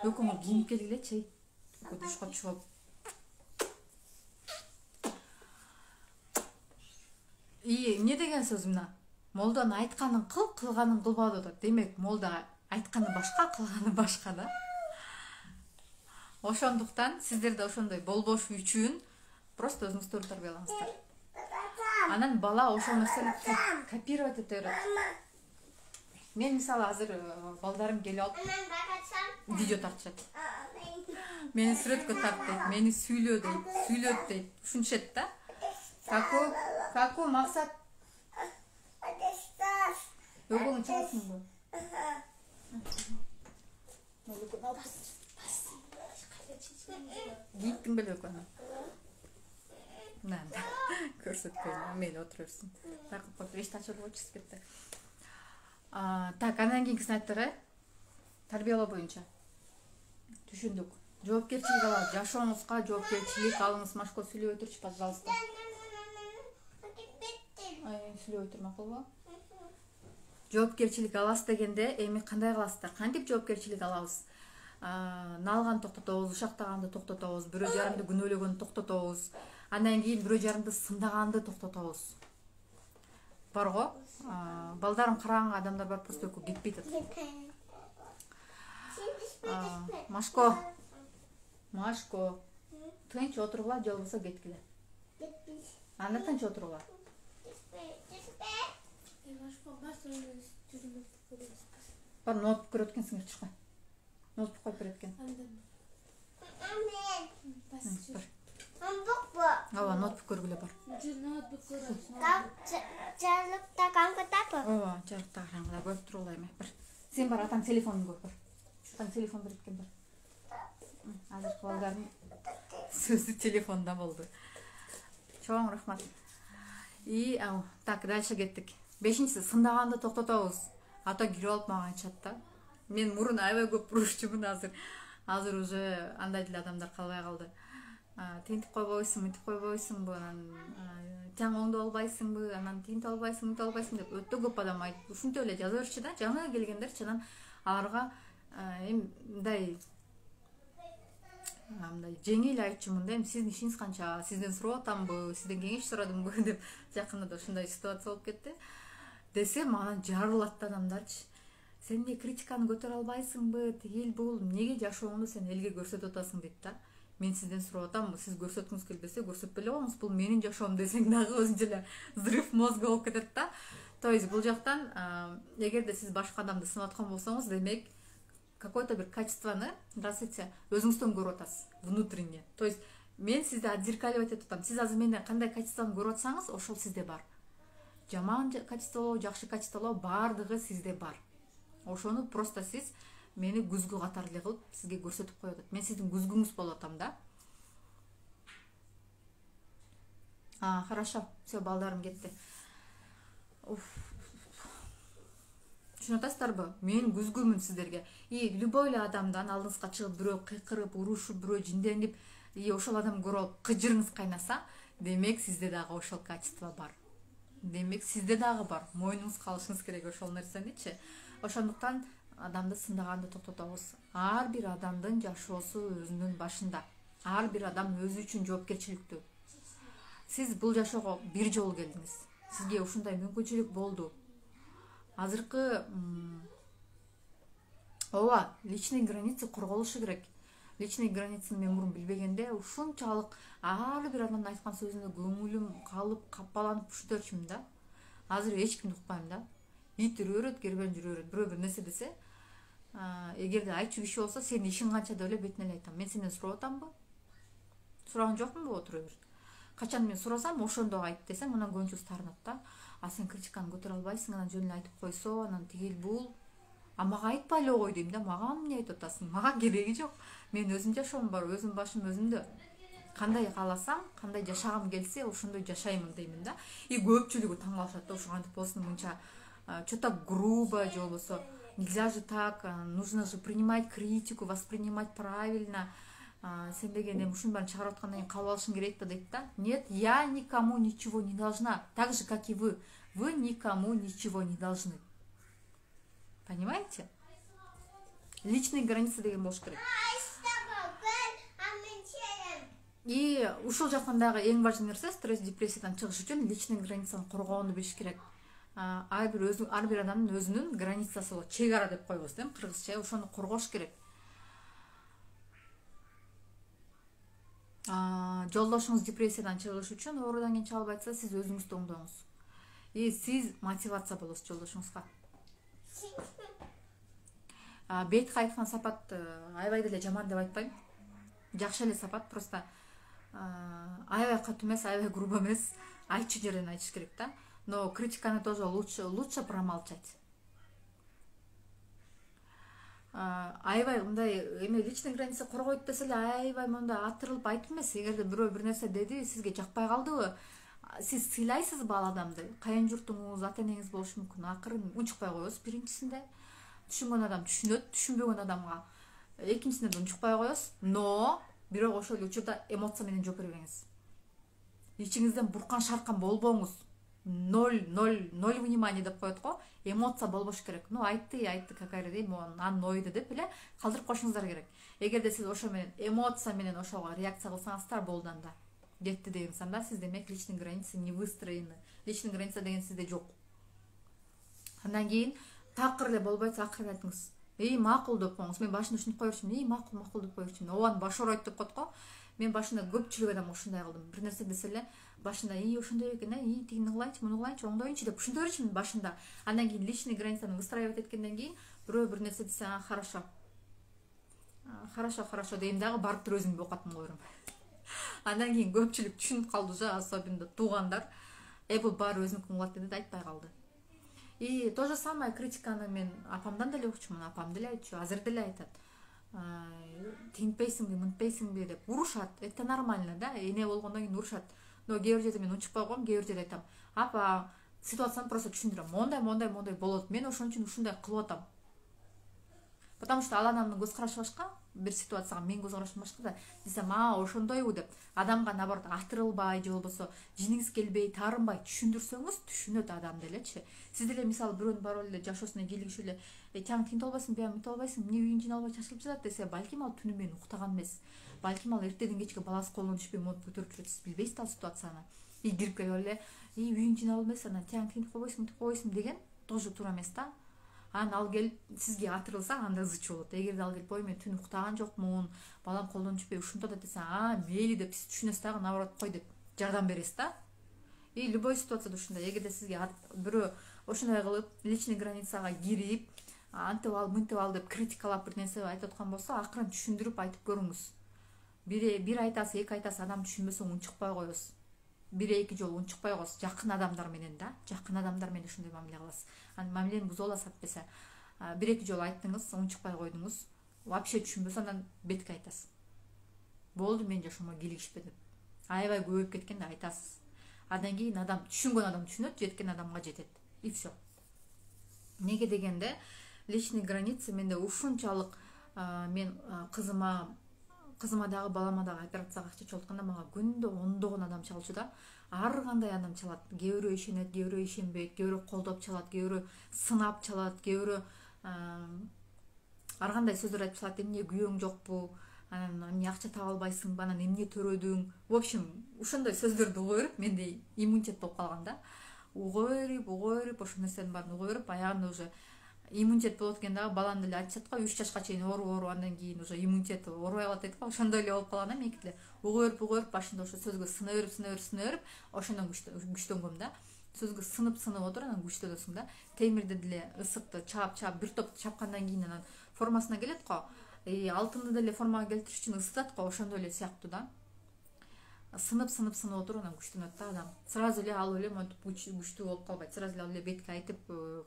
Өкүңү кийинип келгилечи. Душка түшүп. Эмне деген сөз мына? Молдонун айтканын кыл, кылганын кылба деп атат. Демек, молда айтканы башка, кылганы башка да. Ошондуктан сиздер да ошондой болбош үчүн просто өзүңүздү тарбиялаңыздар. Анан бала ошол нерсени копировать эте берет. Мен мисалы азыр балдарым келип алып видео тартышат. Мени сүрөткө тарт дейт, мени сүйлө дейт, сүйлөт дейт, ушунчет да. Какой максат? Өкүңү чыгасыңбы? Гиттиң беле өкүңү? Надо. Көрсөтпөйм, мейли отура берсин. Такып коюп, эшикти ачып койчу кетти. Так, андан кийинкисин айттык, тарбиялоо боюнча. Түшүндүк. Жоопкерчилик алып, жашооңузга жоопкерчилик алыңыз. Машко сүйлөбөй турчу, пожалуйста. Сүйлөбөй тур, макулбу? Жоопкерчилик аласыз дегенде, эми кандай кыласыздар? Кантип жоопкерчилик алабыз? Налган токтотобуз, ушактаганды токтотобуз, бирөө жарымды күнөөлөгөндү токтотобуз. Андан кийин бирөө жарымды сындаганды токтотобуз. Барго, балдарым караганга адамдар бар, просто өкүп кетпейт атат. Машко, тынч отургула, же болбосо кеткиле. Анда тынч отургула. Бар, ноутбук көрөт экенсиңер, чыккай. Ноутбук коюп берет экен. Ооба, ноутбук көргүлө бар. Жарыкта караңгыдапы? Ооба, жарыкта караңгыда көрүп тургула эми. Бар. Сен бар, атаң телефонун көрүп бар. Атаң телефон берет экен бар. Азыр балдардын сөзү телефонда болду. Чоң рахмат. Так, дальше кеттик. 5-инчиси сындаганды токтотобуз. Ата кирип алып мага айтышат да. Мен мурун аябай көп урушчумун азыр. Азыр уже андай деле адамдар калбай калды. Тинтип койбойсуң, мынтип койбойсуңбу, анан тең оңдоп албайсыңбы, анан тинтип албайсың, мынтип албайсың деп өтө көп адам айтып, ушинтип эле жаза берчү да. Жаңы келгендерчи, анан аларга мындай жеңил айтчумун да. Сиздин ишиңиз канча, сизден сурап атамбы, сизден кеңеш сурадымбы деп жакында да ушундай ситуация болуп кетти. Десем, анан жарылат адамдарчы. Сен эмне критиканы көтөрө албайсыңбы, тигил бул, эмнеге жашооңду сен элге көрсөтүп атасың дейт да. мен сизден сурап атам, сиз көрсөткүңүз келбесе көрсөтпөй эле коюңуз, бул менин жашоом десең дагы өзүнчө эле взрыв мозга болуп кетет да. То есть бул жактан эгерде сиз башка адамды сынап аткан болсоңуз, демек какой-то бир качествоны развитие өзүңүздөн көрүп атасыз внутренне. То есть мен сизди отзеркаливать этип атам. Сиз азыр менден кандай качествоны көрүп атсаңыз, ошол сизде бар. Жаман качестволобу, жакшы качестволобу баардыгы сизде бар. Ошону просто сиз мени күзгү катары эле кылып сизге көрсөтүп коюп атат. Мен сиздин күзгүңүз болуп атам да. Хорошо. Все, балдарым кетти. Түшүнүп атасыздарбы? Мен күзгүмүн сиздерге. И любой эле адамдан алдыңызга чыгып бирөө кыйкырып, урушуп, бирөө жинденип, ошол адам көрүп алып кыжырыңыз кайнаса, демек сизде дагы ошол качество бар. Демек сизде дагы бар. Мойнуңузга алышыңыз керек ошол нерсеничи. Ошондуктан адамды сындаганды токтотобуз. Ар бир адамдын жашоосу өзүнүн башында. Ар бир адам өзү үчүн жоопкерчиликтүү. Сиз бул жашоого бир жолу келдиңиз. Сизге ушундай мүмкүнчүлүк болду. Азыркы ооба, личный граница корголушу керек. Личный границаны мен мурун билбегенде ушунчалык ар бир адамдын айткан сөзүнө көңүлүм калып, капаланып ушунтөрчүмүн да. Азыр эч кимди укпайм да. Ит үрөрөт, кербен жүрөрөт. Бирөө бир нерсе десе, эгерде айтчу киши болсо, сенин ишиң канча деп эле бетине эле айтам. Мен сенден сурап атамбы? Сураган жокмунбу, отура бер. Качан мен сурасам, ошондо айт десем, анан көбүнчөсү таарынат да. Сен критиканы көтөрө албайсың, анан жөн эле айтып койсо, анан тигил бул. Мага айтпай эле кой дейм да. Мага эмне айтып атасың? Мага кереги жок. Мен өзүм жашоом бар, өзүм башым өзүмдө. Кандай кааласам, кандай жашагым келсе, ошондой жашаймын деймин да. И көпчүлүгү таң калышат да, ошо кантип болсун мынча что-то грубо, же болбосо нельзя же так, нужно же принимать критику, воспринимать правильно. Сен деген эми ушунун баарын чыгарып аткандан кийин кабыл алышың керек да дейт да. Нет, я никому ничего не должна, так же как и вы. Вы никому ничего не должны. Понимаете? Личные границы деген болуш керек. И ушул жактан дагы эң важный нерсе, стресс, депрессиядан чыгыш үчүн личный границаны коргоону билиш керек. Ар бир адамдын өзүнүн границасы болот. Чек ара деп койбуз, дейм, кыргызча. Ошону коргош керек. Жолдошуңуз депрессиядан чыгыш үчүн оорудан кийин чыга албай атса, сиз өзүңүздү оңдоңуз. И сиз мотивация болосуз жолдошуңузга. Бетке айткан сапат аябай деле жаман деп айтпайм. Жакшы эле сапат, просто аябай катуу эмес, аябай грубо эмес, айтчу жерден айтыш керек да. Но критиканы тоже лучше промолчать. Аябай мындай эме личный граница коргойт десе эле аябай мындай атырылып айтып эмес. Эгерде бирөө бир нерсе деди, сизге жакпай калдыбы, сиз сыйлайсызбы ал адамды? Кайын журтуңуз, ата энеңиз болушу мүмкүн. Акырын унчукпай коесуз биринчисинде. Түшүнгөн адам түшүнөт, түшүнбөгөн адамга экинчисинде унчукпай коесуз. Но бирок ошол учурда эмоция менен жооп бербеңиз. Ичиңизден буркан шаркан болбоңуз. Ноль внимание деп коет го. Эмоция болбош керек. Ну айтты, какая дейм, анын ойду деп эле калтырып коюшуңуздар керек. Эгерде сиз ошо менен эмоция менен ошого реакция кылсаңыздар, болду анда. Кетти дегенсиз, анда сиз демек личный граница не выстроены. Личный граница деген сизде жок. Андан кийин такыр эле болбойт, акырын айтыңыз. Макул деп коюңуз. Мен башында ушинтип кой берчүмүн. Макул деп кой берчүмүн. Оон башороойт деп коет го. Мен башында көпчүлүк адам ушундай кылдым. Бир нерсе десе эле башында ошондой экен, тигини кылайынчы, муну кылайынчы, оңдоюнчу деп ушинтип берчүмүн башында. Андан кийин личный границаны выстраивать эткенден кийин бирөө бир нерсе десе, хорошо. Хорошо дейм дагы барып туруп өзүмдү окатым коерум. Андан кийин көпчүлүк түшүнүп калды же, особенно туугандар. Бул баары өзүнүкүн кылат деди, айтпай калды. И то же самое критиканы мен апамдан деле укчумун, апам деле айтчу, азыр деле айтат. Тинтпейсиңби, мынтпейсиңби деп урушат. Это нормально, да? Эне болгондон кийин урушат. Но кээ бир жерде мен унчукпай коем, кээ бир жерде айтам. Апа, ситуацияны просто түшүндүрөм. Мондай болот. Мен ошон үчүн ушундай кылып атам. Потому что ал адамдын көз карашы башка, бир ситуацияга мен көз карашым башка да. Десем, ошондойбу деп, адамга наоборот атырылбай, же болбосо жиниңиз келбей, таарынбай түшүндүрсөңүз, түшүнөт адам делечи. Сиз деле мисалы бирөөнүн барып эле жашоосуна кийлигишип эле, чаң тинте албайсың, буян мынтип албайсың, эмне үйүң жиналбай чачылып жатат десе, балким ал түнү менен уктаган эмес. Балким ал эртеден кечке баласы колуна түшпөй монтип көтөрүп жүрөт, сиз билбейсиз ал ситуацияны. И кирип келип эле, үйүң жиналбайсың, анан чаң тинтип койбойсуң, мынтип койбойсуң деген тоже туура эмес да. анан ал келип сизге атырылса анда ызычы болот. Эгерде ал келип ой мен түн уктаган жокмун, балам колдон түшпөй ушунтат десе, мейли деп сиз түшүнөсүз дагы, наоборот кой деп жардам бересиз да. И любой ситуацияда ушундай. Эгерде сизге бирөө ошондой кылып личный границага кирип, антип ал, мынтип ал деп критикалап бир нерсе айтып аткан болсо, акырын түшүндүрүп айтып көрүңүз. Бир айтасы, эки айтасы адам түшүнбөсө унчукпай коесуз. 1-2 жолу унчукпай коесуз. Жакын адамдар менен да, жакын адамдар менен ушундай мамиле кыласыз. Анан мамилени буза аласыз атпесе. 1-2 жолу айттыңыз, унчукпай койдуңуз. Вообще түшүнбөсө андан бетке айтасыз. Болду, мен жашоомо кийлигишпе деп. Аябай көбөйүп кеткенде айтасыз. Андан кийин адам түшүнгөн адам түшүнөт, жеткен адамга жетет. И все. Неге дегенде, личный граница менде ушунчалык мен кызыма дагы балама дагы операцияга акча чогултканда мага күндө ондогон адам чалчу да. Ар кандай адам чалат. Кээ бирөө ишенет, кээ бирөө ишенбейт, кээ бирөө колдоп чалат, кээ бирөө сынап чалат, кээ бирөө ар кандай сөздөр айтып чалат. Эмне күйөөң жокпу? Анан эмне акча таба албайсыңбы? Анан эмне төрөдүң? В общем, ошондой сөздөрдү уга берип, менде иммунитет болуп калган да. Уга берип, ошол нерсенин баарын уга берип, аягында уже иммунитет болот экен дагы. Балам деле айтышат го, 3 жашка чейин ору, андан кийин уже иммунитет орубай калат дейт го. Ошондой эле болуп калган да меники деле. Уга берип, башында ошо сөзгө сына берип, ошондон күчтөнгөм да. Сөзгө сынып отуруп, анан күчтөнөсүң да. Темирди деле ысыкты чаап, бир топ чапкандан кийин анан формасына келет го. Алтынды деле формага келтириш үчүн ысытат го, ошондой эле сыяктуу да. Сынып отуруп, анан күчтөнөт да адам. Сразу эле алып эле монтип күчтүү болуп калбайт. Сразу эле бетке айтып,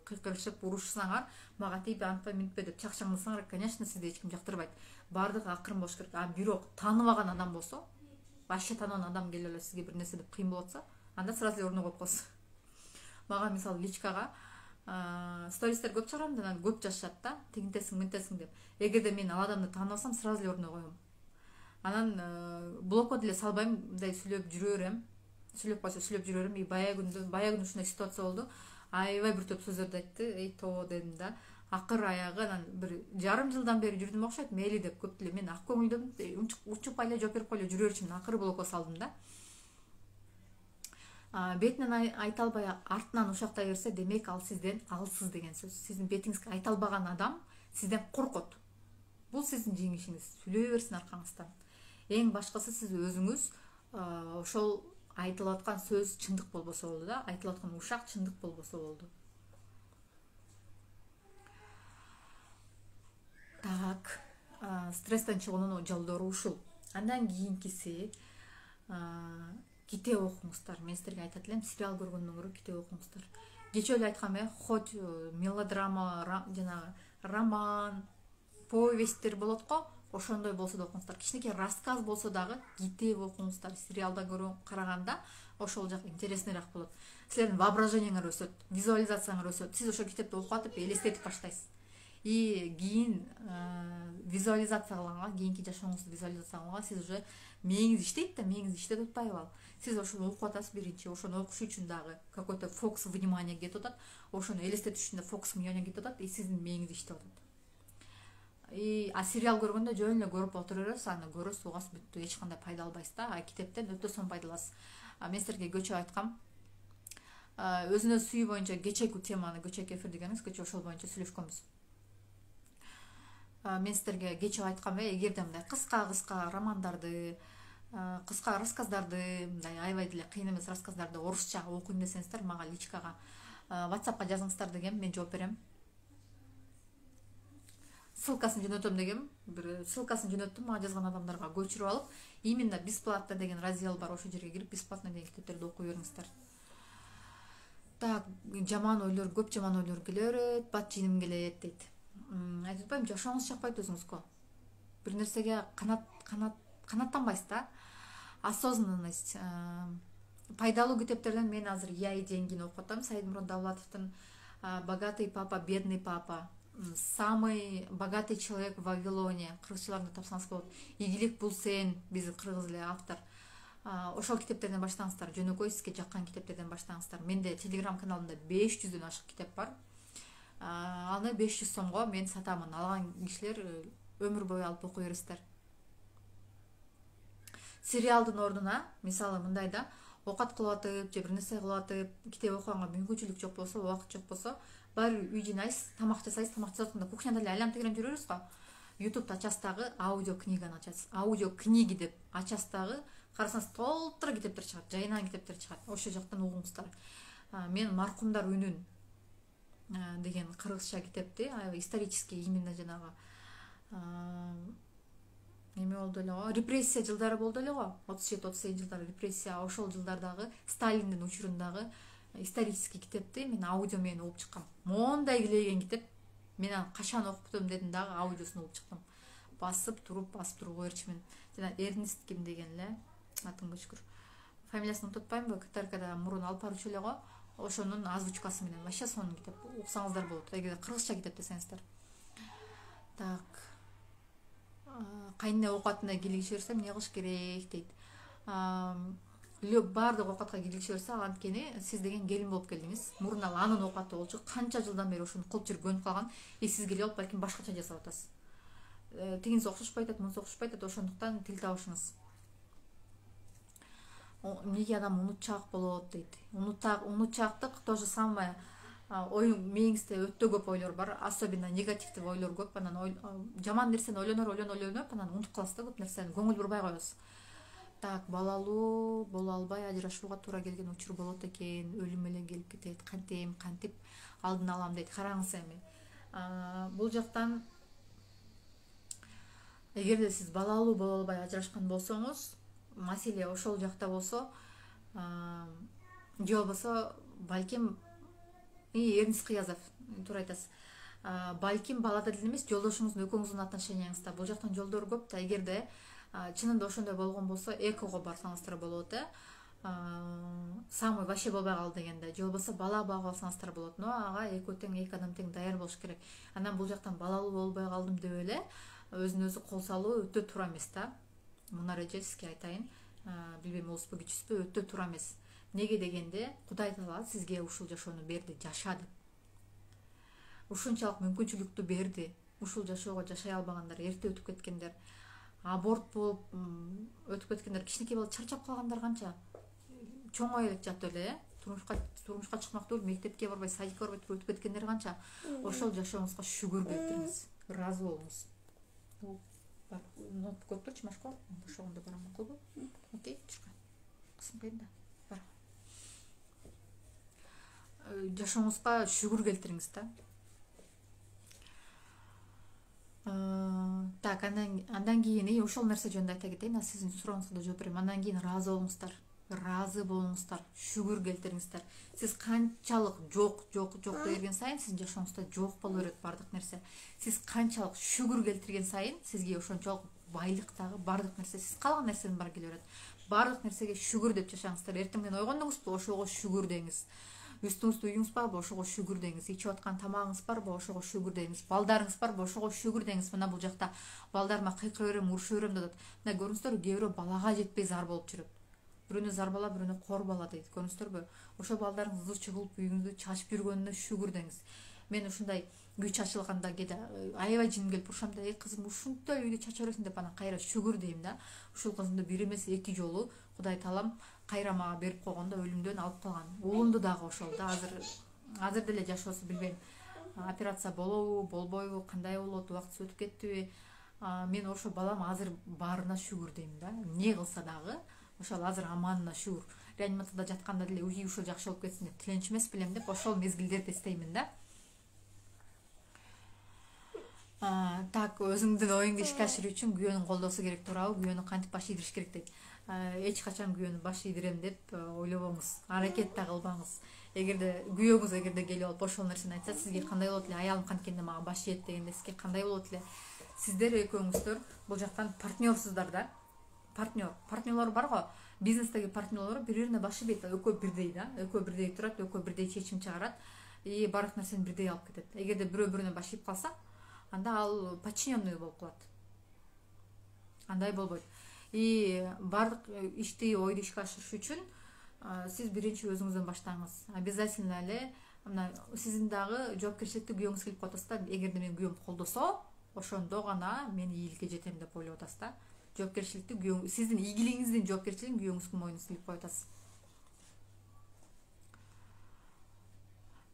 кыйкырышып, урушсаңар, мага тийбе, антпа, минтпе деп чакчаңдасаңар, конечно, сизди эч ким жактырбайт. Бардыгы акырын болуш керек. Бирок тааныбаган адам болсо, вообще тааныбаган адам келип эле сизге бир нерсе деп кыйын болуп атса, анда сразу эле ордуна коюп коесуз. Мага мисалы личкага стористер көп чыгарам да, көп жазышат да, тигинтесиң, мынтесиң деп. Эгерде мен ал адамды тааныбасам, сразу эле ордуна коем. Анан блокко деле салбайм, мындай сүйлөп жүрө берем. Сүйлөп жүрө берем. Бая күндө ушундай ситуация болду. Аябай бир топ сөздөрдү айтты. То дедим да. Акыр аягы анан бир жарым жылдан бери жүрдүм окшойт, мейли деп көп деле мен ак көңүлдүм, учупай эле жооп берип коеле жүрө берчүмүн. Акыры блокко салдым да. Бетинен айта албай артынан ушактай берсе, демек ал сизден алсыз деген сөз. Сиздин бетиңизге айта албаган адам сизден коркот. Бул сиздин жеңишиңиз. Сүйлөй берсин аркаңыздан. Эң башкысы сиз өзүңүз ошол айтылып аткан сөз чындык болбосо болду да, айтылып аткан ушак чындык болбосо болду. Так, стресстен чыгуунун жолдору ушул. Андан кийинкиси китеп окуңуздар. Мен силерге айтат элем, сериал көргөндөн көрө китеп окуңуздар. Кечээ эле айткам, хоть мелодрама, жанагы роман, повесттер болот го, ошондой болсо да окуңуздар. Кичинекей рассказ болсо дагы китеп окуңуздар. Сериалда караганда ошол жак интересныйраак болот. Силердин воображениеңер өсөт, визуализацияңар өсөт. Сиз ошол китепти окуп атып элестетип баштайсыз. И кийин визуализация кылганга, кийинки жашооңузду визуализация кылганга сиз уже мээңиз иштейт да, мээңиз иштеп атпайбы ал. Сиз ошону окуп атасыз биринчи, ошону окуш үчүн дагы какой-то фокус внимания кетип атат, ошону элестетиш үчүн да фокус внимания кетип атат, и сиздин мээңиз иштеп атат. Сериал көргөндө жөн эле көрүп отура бересиз, аны көрөсүз, угасыз, бүттү, эч кандай пайда албайсыз да. Китептен өтө сонун пайда аласыз. Мен силерге кечээ айткам, өзүнө сүйүү боюнча кечээки теманы, кечээки эфир дегениңиз, кечээ ошол боюнча сүйлөшкөнбүз. Мен силерге кечээ айткам, эгерде мындай кыска романдарды, кыска рассказдарды, мындай аябай деле кыйын эмес рассказдарды орусча окуйм десеңиздер, мага личкага, WhatsAppка жазыңыздар дегем, мен жооп берем. Ссылкасын жөнөтөм дегем, бир ссылкасын жөнөттүм, мага жазган адамдарга көчүрүп алып, именно бесплатно деген раздел бар, ошол жерге кирип бесплатно деген китептерди окуй бериңиздер. Так, жаман ойлор, көп жаман ойлор келе берет, бат жийим келет дейт. Айтып атпайм, жашооңуз жакпайт өзүңүзгө. Бир нерсеге канаттанбайсыз да. Осознанность. Пайдалуу китептерден мен азыр «Я и деньгини» окуп атам. Саидмурод Давлатовдун «Богатый папа, бедный папа», «Самый богатый человек в Вавилоне», кыргызчаларда тапсаңыз болот. «Ийгилик бул сен», биздин кыргыз эле автор. Ошол китептерден баштаңыздар, жөнөкөй сизге жаккан китептерден баштаңыздар. Менде Telegram каналымда 500дөн ашык китеп бар. Аны 500 сомго мен сатамын. Алган кишилер өмүр бою алып окуй бересиздер. Сериалдын ордуна, мисалы мындай да, оокат кылып атып же бир нерсе кылып атып китеп окуганга мүмкүнчүлүк жок болсо, убакыт жок болсо, баары үй жыйнайсыз, тамак жасайсыз, тамак жасап атканда кухняда эле айланып тегерем жүрөбүз го. Ютубту ачасыз дагы аудио книганы ачасыз. Аудио книги деп ачасыз дагы, карасаңыз толтура китептер чыгат, жайынан китептер чыгат. Ошол жактан угуңуздар. Мен Маркумдар үнүн деген кыргызча китепти, исторический именно жанагы эме болду эле го, репрессия жылдары болду эле го, 37-38 жылдары репрессия, ошол жылдардагы Сталиндин учурундагы исторический китепти мен аудио менен угуп чыккам. Мондай килейген китеп. Мен аны качан окуптум дедим дагы аудиосун угуп чыктым. Басып туруп койчу мен. Жана Эрнест ким деген эле, атым өчкүр. Фамилиясын унутпайм, катаркада мурун алып барчу эле го. Ошонун озвучкасы менен вообще сонун китеп. Уксаңыздар болот. Эгер кыргызча китеп десеңиздер. Так. Кайнына оокатына кийлигише берсе эмне кылыш керек дейт. Баардык оокатка кийлигише берсе, анткени сиз деген келин болуп келдиңиз. Мурун ал анын оокаты болчу. Канча жылдан бери ошону кылып жүрүп көнүп калган. Сиз келип алып балким башкача жасап атасыз. Тигиниз окшошпой атат, мунуз окшошпой атат, ошондуктан тил табышыңыз. Эмнеге адам унутчаак болот дейт. Унутчаактык то же самое. Мээңизде өтө көп ойлор бар, особенно негативдүү ойлор көп. Анан жаман нерсени ойлонуп, анан унутуп каласыз да көп нерсени, көңүл бурбай коесуз. Так, балалуу боло албай ажырашууга туура келген учур болот экен, өлүм эле келип кетет, кантип алдын алам дейт. Караңыз эми. Бул жактан эгерде сиз балалуу боло албай ажырашкан болсоңуз, маселе ошол жакта болсо, же болбосо балким Эрнест Кыязов туура айтасыз. Балким балада деле эмес, жолдошуңуздун экөөңүздүн отношенияңызда бул жактан жолдор көп да. Эгерде чынында ошондой болгон болсо, экого барсаңыздар болот, самый вообще болбой калды дегенде, же болбосо бала багып алсаңыздар болот. Но ага экөө тең, эки адам тең даяр болуш керек. Анан бул жактан балалуу болбой калдым деп эле өзүн өзү кол салуу өтө туура эмес да. Мына эже сизге айтайын, билбейм олузбу күчүсүзбү, өтө туура эмес. Неге дегенде, Кудай Таала сизге ушул жашоону берди, жаша деп. Ушунчалык мүмкүнчүлүктү берди. Ушул жашоого жашай албагандар, эрте өтүп кеткендер, аборт болуп өтүп кеткендер, кичинекей бала чарчап калгандар канча. Чоңой элек жатып эле, турмушка чыкмактуу, мектепке барбай, садикке барбай өтүп кеткендер канча. Ошол жашооңузга шүгүр келтириңиз, ыраазы болуңуз. Нот көрүп турчу Машко, ошондо барам макулбу? Окей, чыккан. Кысым да. Бар. Жашооңузга шүгүр келтириңиз да. Так, андан кийин ошол нерсе жөнүндө айта кетейин, сиздин сурооңузга да жооп берем. Андан кийин ыраазы болуңуздар, шүгүр келтириңиздер. Сиз канчалык жок берген сайын, сиздин жашооңузда жок боло берет бардык нерсе. Сиз канчалык шүгүр келтирген сайын, сизге ошончолук байлыктагы бардык нерсе, сиз калган нерсенин баары келе берет. Бардык нерсеге шүгүр деп жашаңыздар. Эртең менен ойгондуңузбу, ошого шүгүр деңиз. Үстүңүздө үйүңүз барбы, ошого шүгүр деңиз. Ичип аткан тамагыңыз барбы, ошого шүгүр деңиз. Балдарыңыз барбы, ошого шүгүр деңиз. Мына бул жакта балдарыма кыйкыра берем, уруша берем деп атат. Мына көрүңүздөрбү, кээ бирөө балага жетпей зар болуп жүрөт. Бирөөнү зар бала, бирөөнү кор бала дейт. Көрүңүздөрбү? Ошо балдарыңызды чыгылып үйүңүздү чачып жүргөнүнө шүгүр деңиз. Мен ушундай үй чачылганда кээде аябай жиним келип урушам да, кызым ушунтой үйдү чача бересиң деп анан кайра шүгүр дейм да. Ушул кызымды бир эмес эки жолу Кудай Таалам кайра мага берип койгондо өлүмдөн алып калган. Уулумду дагы ошол да. Азыр деле жашоосу билбейм. Операция болобу, болбойбу, кандай болот, убактысы өтүп кеттиби. Мен ошо балам азыр баарына шүгүр дейм да. Эмне кылса дагы ошол азыр аманына шүгүр. Реанимацияда жатканда деле УЗИ ушул жакшы болуп кетсин деп тиленчү эмес билем деп ошол мезгилдерди эстеймин да. Так, өзүңдүн оюңду ишке ашыруу үчүн күйөөнүн колдоосу керек туурабы? Күйөөнү кантип баш ийдириш керек дейт. Эч качан күйөөнү баш ийдирем деп ойлобоңуз, аракет да кылбаңыз. Эгерде күйөөңүз келип алып ошол нерсени айтса, сизге кандай болот эле? Аялым канткенде мага баш ийет дегенде сизге кандай болот эле? Сиздер экөөңүздөр бул жактан партнерсуздар да. Партнерлор бар го. Бизнестеги партнерлор бири-бирине баш ийбейт, экөө бирдей да. Экөө бирдей турат, экөө бирдей чечим чыгарат, бардык нерсени бирдей алып кетет. Эгерде бирөө бирөөнө баш ийип калса, анда ал подчиненный болуп калат. Андай болбойт. Бардык ишти, ойду ишке ашырыш үчүн сиз биринчи өзүңүздөн баштаңыз. Обязательно эле мына сиздин дагы жоопкерчиликти күйөөңүз келип коет да. Эгерде менин күйөөм колдосо, ошондо гана мен ийгиликке жетем деп ойлоп атасыз да. Жоопкерчиликти сиздин ийгилигиңиздин жоопкерчилигин күйөөңүздүн мойнуна илип коюп атасыз.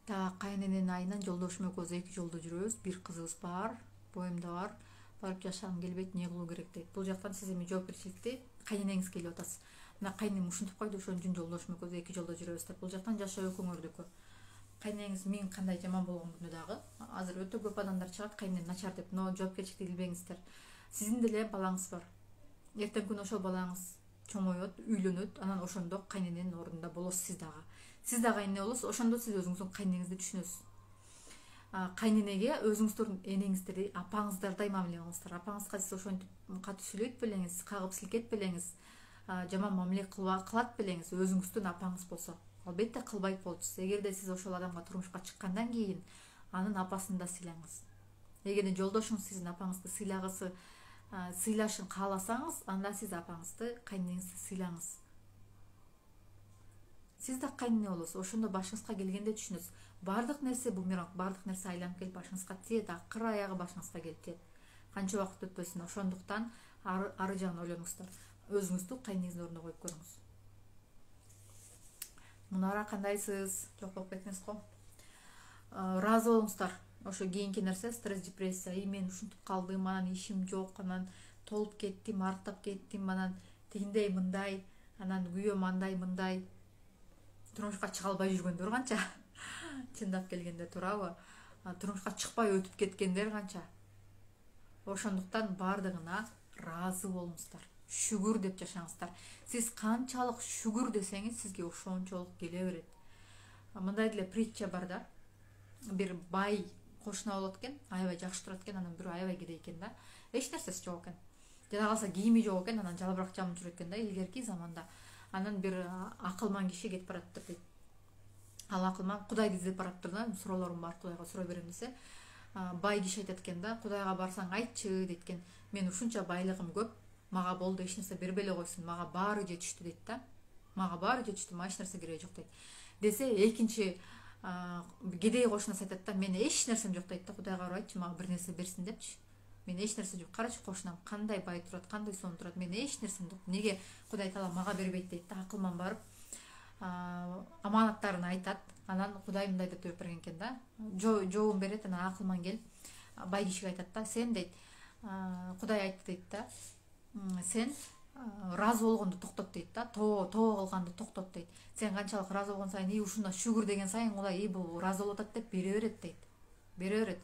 Кайнененин айынан жолдошум экөөбүз 2 жолдо жүрөбүз. Бир кызыбыз бар, боюмда бар. Барып жашагым келбейт, эмне кылуу керек дейт. Бул жактан сиз эми жоопкерчиликти кайненеңиз келип атасыз. Мына кайненем ушинтип койду, ошон үчүн жолдошум экөөбүз 2 жолдо жүрөбүз деп. Бул жактан жашоо экөөңөрдүкү. Кайненеңиз мен кандай жаман болгондо дагы азыр өтө көп адамдар чыгат, кайненем начар деп, но жоопкерчиликти билбеңиздер. Сиздин деле балаңыз бар. Эртең күнү ошол балаңыз чоңойот, үйлөнөт, анан ошондо кайнененин ордунда болосуз сиз дагы. Сиз дагы кайнене болосуз, ошондо сиз өзүңүздүн кайненеңизди түшүнөсүз. Кайненеге өзүңүздөрдүн энеңиздерди, апаңыздырдай мамиле кылыңыздар. Апаңызга сиз ошентип катуу сүйлөйт белеңиз, кагып силкет белеңиз, жаман мамиле кылат белеңиз, өзүңүздүн апаңыз болсо. Албетте кылбайт болчусуз. Эгерде сиз ошол адамга турмушка чыккандан кийин анын апасын да сыйлаңыз. Эгерде жолдошуңуз сиздин апаңызды сыйлашын кааласаңыз, анда сиз апаңызды, кайненеңизди сыйлаңыз. Сиз да кайнене болосуз. Ошондо башыңызга келгенде түшүнөсүз. Бардык нерсе бумеранг, бардык нерсе айланып келип башыңызга тиет, акыры аягы башыңызга келип тиет. Канча убакыт өтпөсүн. Ошондуктан ары жагын ойлонуңуздар. Өзүңүздү кайненеңиздин ордуна коюп көрүңүз. Мунара кандайсыз? Жок болуп кеттиңиз го. Ыраазы болуңуздар. Ошо кийинки нерсе стресс, депрессия. Мен ушинтип калдым, анан ишим жок, анан толуп кеттим, арыктап кеттим, анан тигиндей мындай, анан күйөөм андай мындай. Турмушка чыга албай жүргөндөр канча? Чындап келгенде туурабы? Турмушка чыкпай өтүп кеткендер канча? Ошондуктан бардыгына ыраазы болуңуздар. Шүгүр деп жашаңыздар. Сиз канчалык шүгүр десеңиз, сизге ошончолук келе берет. Мындай деле притча бар да. Бир бай кошуна болот экен, аябай жакшы турат экен, анан бирөө аябай кедей экен да. Эч нерсеси жок экен. Жада калса кийими жок экен, анан жалбырак жамын жүрөт экен да, илгерки заманда. Анан бир акылман киши кетип бараттыр дейт. Ал акылман Кудайды издеп бараттыр да, суроолорум бар, Кудайга суроо берем десе, бай киши айтат экен да, Кудайга барсаң айтчы дейт экен. Мен ушунча байлыгым көп, мага болду, эч нерсе бербей эле койсун, мага баары жетиштүү дейт да. Мага баары жетиштүү, мага эч нерсе кереги жок дейт. Десе экинчи кедей кошунасы айтат да, мен эч нерсем жок дейт да, Кудайга барып айтчы, мага бир нерсе берсин депчи. Мен эч нерсе жок. Карачы кошунам кандай бай турат, кандай сонун турат. Мен эч нерсем жок. Неге Кудай Таала мага бербейт дейт да. Акылман барып аманаттарын айтат. Анан Кудай мындай деп жооп берген экен да. Жообун берет, анан акылман келип бай кишиге айтат да. Сен дейт, Кудай айтты дейт да. Сен ыраазы болгонду токтот дейт да. Тоо кылганды токтот дейт. Сен канчалык ыраазы болгон сайын, ушунда шүгүр деген сайын Кудай бул ыраазы болуп атат деп бере берет дейт. Бере берет.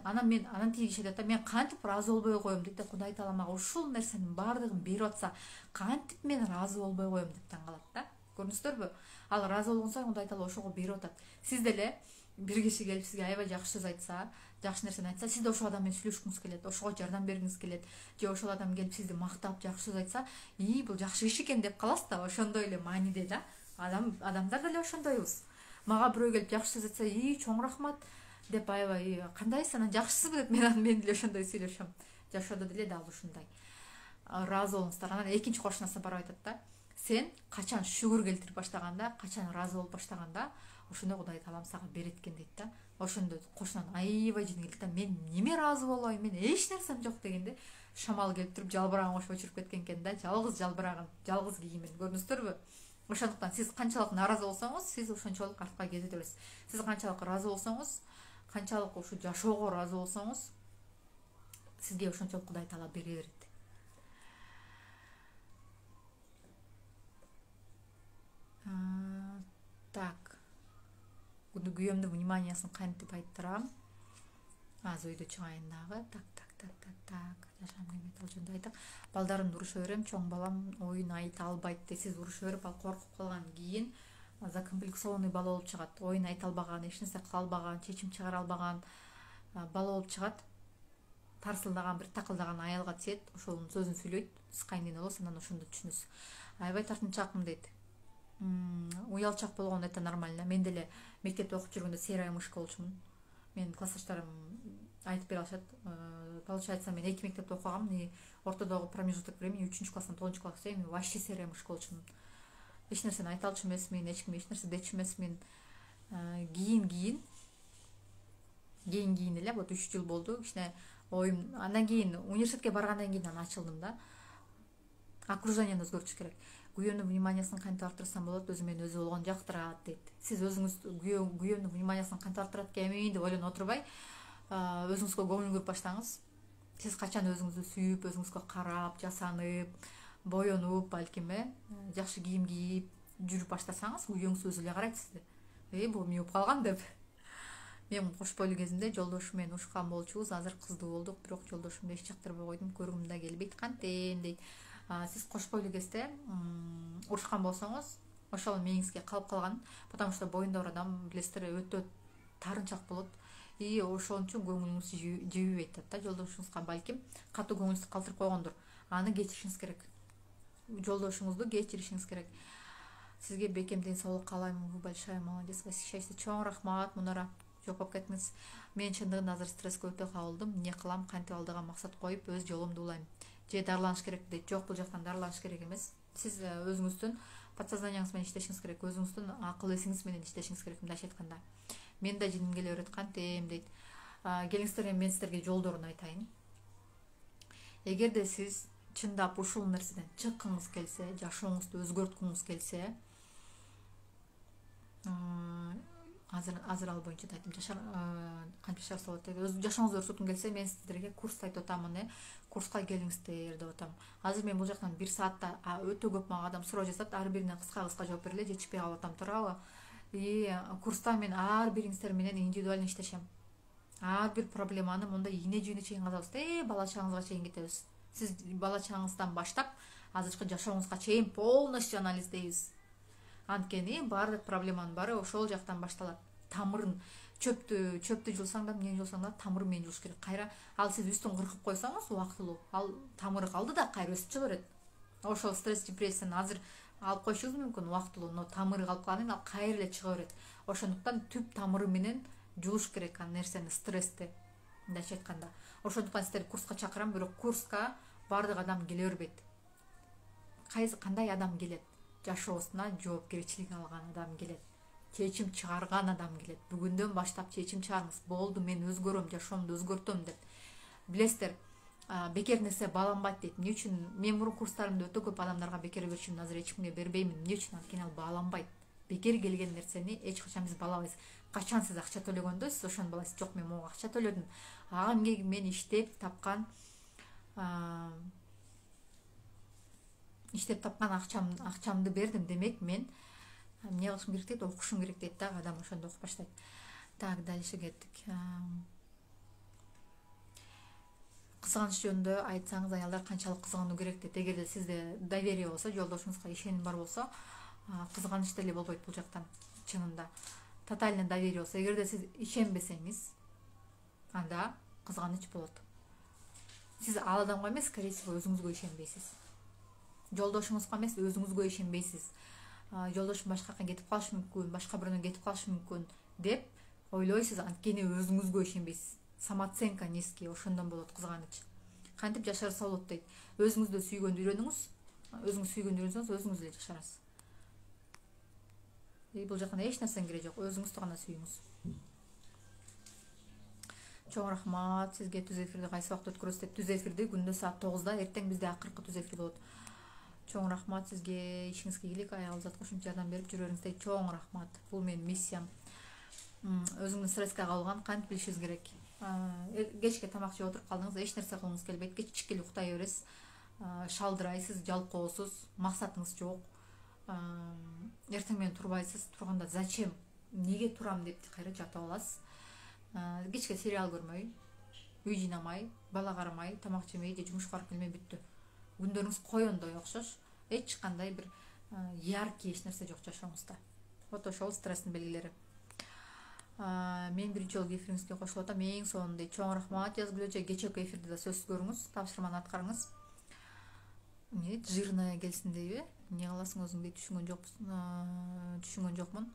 Анан тиги киши айтат да, мен кантип ыраазы болбой коем дейт да. Кудай Таала мага ушул нерсенин баардыгын берип атса, кантип мен ыраазы болбой коем деп таң калат да. Көрдүңүздөрбү? Ал ыраазы болгон сайын Кудай Таала ошого берип атат. Сиз деле бир киши келип сизге аябай жакшы сөз айтса, жакшы нерсени айтса, сиз да ошол адам менен сүйлөшкүңүз келет, ошого жардам бергиңиз келет. Же ошол адам келип сизди мактап, жакшы сөз айтса, бул жакшы киши экен деп каласыз да. Ошондой эле мааниде да. Адамдар деле ошондойбуз. Мага бирөө келип жакшы сөз айтса, чоң рахмат деп аябай, кандайсыз, анан жакшысызбы деп мен деле ошондой сүйлөшөм. Жашоодо деле дал ушундай. Ыраазы болуңуздар. Анан экинчи кошунасына барып айтат да. Сен качан шүгүр келтирип баштаганда, качан ыраазы болуп баштаганда, ошондо Кудай Таалам сага берет экен дейт да. Ошондо кошунан аябай жини келет да. Мен неме ыраазы болоюн, мен эч нерсем жок дегенде, шамал келип туруп жалбырагын кошуп өчүрүп кеткен экен да. Жалгыз жалбырагын, жалгыз кийимин. Көрдүңүздөрбү? Ошондуктан сиз канчалык наразы болсоңуз, сиз ошончолук артка кете бересиз. Сиз канчалык ыраазы болсоңуз, канчалык ушу жашоого ыраазы болсоңуз, сизге ошончолук Кудай Таала бере берет. Так. Күйөөмдүн вниманиясын кантип айттырам? Азыр үйдө чыгайын дагы. Так. Жашам келбейт, ал жөнүндө айтак. Балдарымды уруша берем, чоң балам оюн айта албайт десиз уруша берип, ал коркуп калган кийин закомплексованный бала болуп чыгат. Оюн айта албаган, эч нерсе кыла албаган, чечим чыгара албаган бала болуп чыгат. Тарсылдаган, бир такылдаган аялга тиет, ошонун сөзүн сүйлөйт. Сиз кайнене болосуз, анан ошондо түшүнөсүз. Аябай тартынчаакмын дейт. Уялчак болгон это нормально. Мен деле мектепте окуп жүргөндө серая мышка болчумун. Мен классташтарым айтып бере алышат. Получается, мен 2 мектепте окугам, ортодогу промежуток времени 3 класстан 9 класска мен вообще серая мышка болчумун. Эч нерсени айта алчу эмесмин, эч кимге эч нерсе дечү эмесмин. Кийин эле вот 3 жыл болду. Кичине оюм, андан кийин университетке баргандан кийин ачылдым да. Окружениени өзгөртүш керек. күйөөнүн вниманиясын кантип артырсам болот, өзү менен өзү болгон жактырат дейт. Сиз өзүңүз күйөөнүн вниманиясын кантип артырат экенмин деп ойлонуп отурбай, өзүңүзгө көңүл буруп баштаңыз. Сиз качан өзүңүздү сүйүп, өзүңүзгө карап, жасанып, боенуп, балким жакшы кийим кийип жүрүп баштасаңыз, күйөөңүз өзү эле карайт сизди. Бул эмне болуп калган деп. Мен кош бойлуу кезинде жолдошум менен урушкан болчубуз, азыр кыздуу болдук, бирок жолдошумду эч жактырбай койдум, көргүм да келбейт кантем дейт. Сиз кош бойлуу кезде урушкан болсоңуз, ошол мээңизге калып калган, потому что боюндагы адам билесиздер өтө тарынчак болот. И ошон үчүн көңүлүңүз жебейт да, жолдошуңузга балким катуу көңүлүңүздү калтырып койгондур. Аны кечиришиңиз керек. Жолдошуңузду кечиришиңиз керек. Сизге бекем ден соолук каалайм, вы большая молодец, восхищайся. Чоң рахмат, Мунара. Жок болуп кеттиңиз. Мен чындыгында азыр стресске өтө кабылдым. Эмне кылам, кантип алдыга максат коюп, өз жолумду улайм. Же дарыланыш керек дейт. Жок, бул жактан дарыланыш керек эмес. Сиз өзүңүздүн подсознаниеңиз менен иштешиңиз керек, өзүңүздүн акыл эсиңиз менен иштешиңиз керек, мындайча айтканда. Мен да жиним келе берет кантем дейт. Келиңиздер, мен сиздерге жолдорун айтайын. Эгерде сиз чындап ушул нерседен чыккыңыз келсе, жашооңузду өзгөрткүңүз келсе, азыр ал боюнча да айттым, кантип жашарса болот деп. Өз жашооңузду өрсөткүң келсе, мен сиздерге курс айтып атамын, курска келиңиздер деп атам. Азыр мен бул жактан 1 саатта өтө көп мага адам суроо жазат, ар бирине кыска жооп бериле, жетишпей калып атам, туурабы? И курста мен ар бириңиздер менен индивидуально иштешем. Ар бир проблеманы мындай ийне жүйүнө чейин казабыз, бала чагыңызга чейин кетебиз. Сиз бала чагыңыздан баштап азыркы жашооңузга чейин полностью анализдейбиз. Анткени баардык проблеманын баары ошол жактан башталат. Тамырын чөптү жулсаң да, эмнени жулсаң да тамыры менен жулуш керек. Кайра ал сиз үстүн кыркып койсоңуз убактылуу, ал тамыры калды да кайра өсүп чыга берет. Ошол стресс, депрессияны азыр алып коюшуңуз мүмкүн убактылуу, но тамыры калып калгандан кийин ал кайра эле чыга берет. Ошондуктан түп тамыры менен жулуш керек ан нерсени, стрессти, мындайча айтканда. Ошондуктан сиздерди курска чакырам, бирок курска баардык адам келе бербейт. Кандай адам келет? Жашоосуна жоопкерчилик алган адам келет. Чечим чыгарган адам келет. Бүгүндөн баштап чечим чыгарыңыз. Болду, мен өзгөрөм, жашоомду өзгөртөм деп. Билесиздер, бекер нерсе бааланбайт дейт. Эмне үчүн мен мурун курстарымда өтө көп адамдарга бекер берчүмүн, азыр эч кимге бербеймин. Эмне үчүн? Анткени ал бааланбайт. Бекер келген нерсени эч качан биз баалабайбыз. Качан сиз акча төлөгөндө сиз ошону баалайсыз. Жок, мен могу акча төлөдүм. Ага эмне мен иштеп тапкан акчамды бердим, демек мен эмне кылышым керек дейт, окушум керек дейт да, адам ошондо окуп баштайт. Так, дальше кеттик. Кызганыч жөнүндө айтсаңыз, аялдар канчалык кызгануу керек дейт. Эгерде сизде доверие болсо, жолдошуңузга ишеним бар болсо, кызганыч деле болбойт бул жактан. Чынында тотальный доверие болсо, эгерде сиз ишенбесеңиз, анда кызганыч болот. Сиз ал адамга эмес, скорее всего, өзүңүзгө ишенбейсиз. Жолдошуңузга эмес, өзүңүзгө ишенбейсиз. Жолдошум башка жака кетип калышы мүмкүн, башка бирөөнө кетип калышы мүмкүн деп ойлойсуз, анткени өзүңүзгө ишенбейсиз. Самооценка низкий, ошондон болот кызганыч. Кантип жашарса болот дейт. Өзүңүздү сүйгөндү үйрөнүңүз, өзүңүз эле жашарасыз. Бул жактан эч нерсенин кереги жок, өзүңүздү гана сүйүңүз. Чоң рахмат сизге. Түз эфирди кайсы убакта өткөрөсүз деп. Түз эфирди күндө саат 9-да, эртең бизде акыркы түз эфир болот. Чоң рахмат сизге, ишиңизге ийгилик, аял зат кошумча жардам берип жүрөрүңүздөй. Чоң рахмат. Бул менин миссиям. Өзүңдү стресске кабылган кантип билишиңиз керек. Кечке тамак жеп отуруп калдыңыз, эч нерсе кылгыңыз келбейт, кечке эле уктай бересиз, шалдырайсыз, жалкоосуз, максатыңыз жок. Эртең менен турбайсыз, турганда зачем, эмнеге турам деп кайра жатып аласыз. Кечке сериал көрмөй, үй жыйнамай, бала карамай, тамак жемей же жумушка барып келмей бүттү. Күндөрүңүз коёндой окшош, эч кандай бир яркий эч нерсе жок жашооңузда. Вот ошол стресстин белгилери. Мен биринчи жолу эфириңизге кошулуп атам. Эң сонунда чоң рахмат жазып же кечээки эфирди да сөзсүз көрүңүз, тапшырманы аткарыңыз. Эмне жирная келсин дейби? Эмне кыласың өзүң дейт, түшүнгөн жокмун.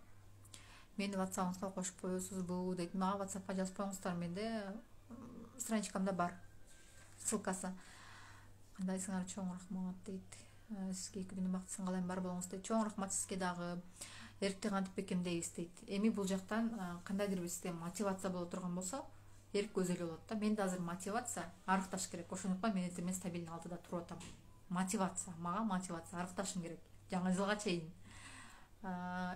Мени WhatsApp-ыңызга кошуп коесузбу дейт. Мага WhatsApp-ка жазып коюңуздар, менде страничкамда бар ссылкасы. Кандайсыңар, чоң рахмат дейт. Сизге 2 күнү бактысын каалайм, бар болуңуз дейт. Чоң рахмат сизге дагы. Эркте кантип бекемдейбиз дейт. Эми бул жактан кандайдыр бир сизде мотивация боло турган болсо, эрк өзү эле болот да. Менде азыр мотивация арыкташ керек. Ошондуктан мен эртең стабильный 6-да туруп атам. Мотивация, мага мотивация, арыкташым керек. жаңы жылга чейин.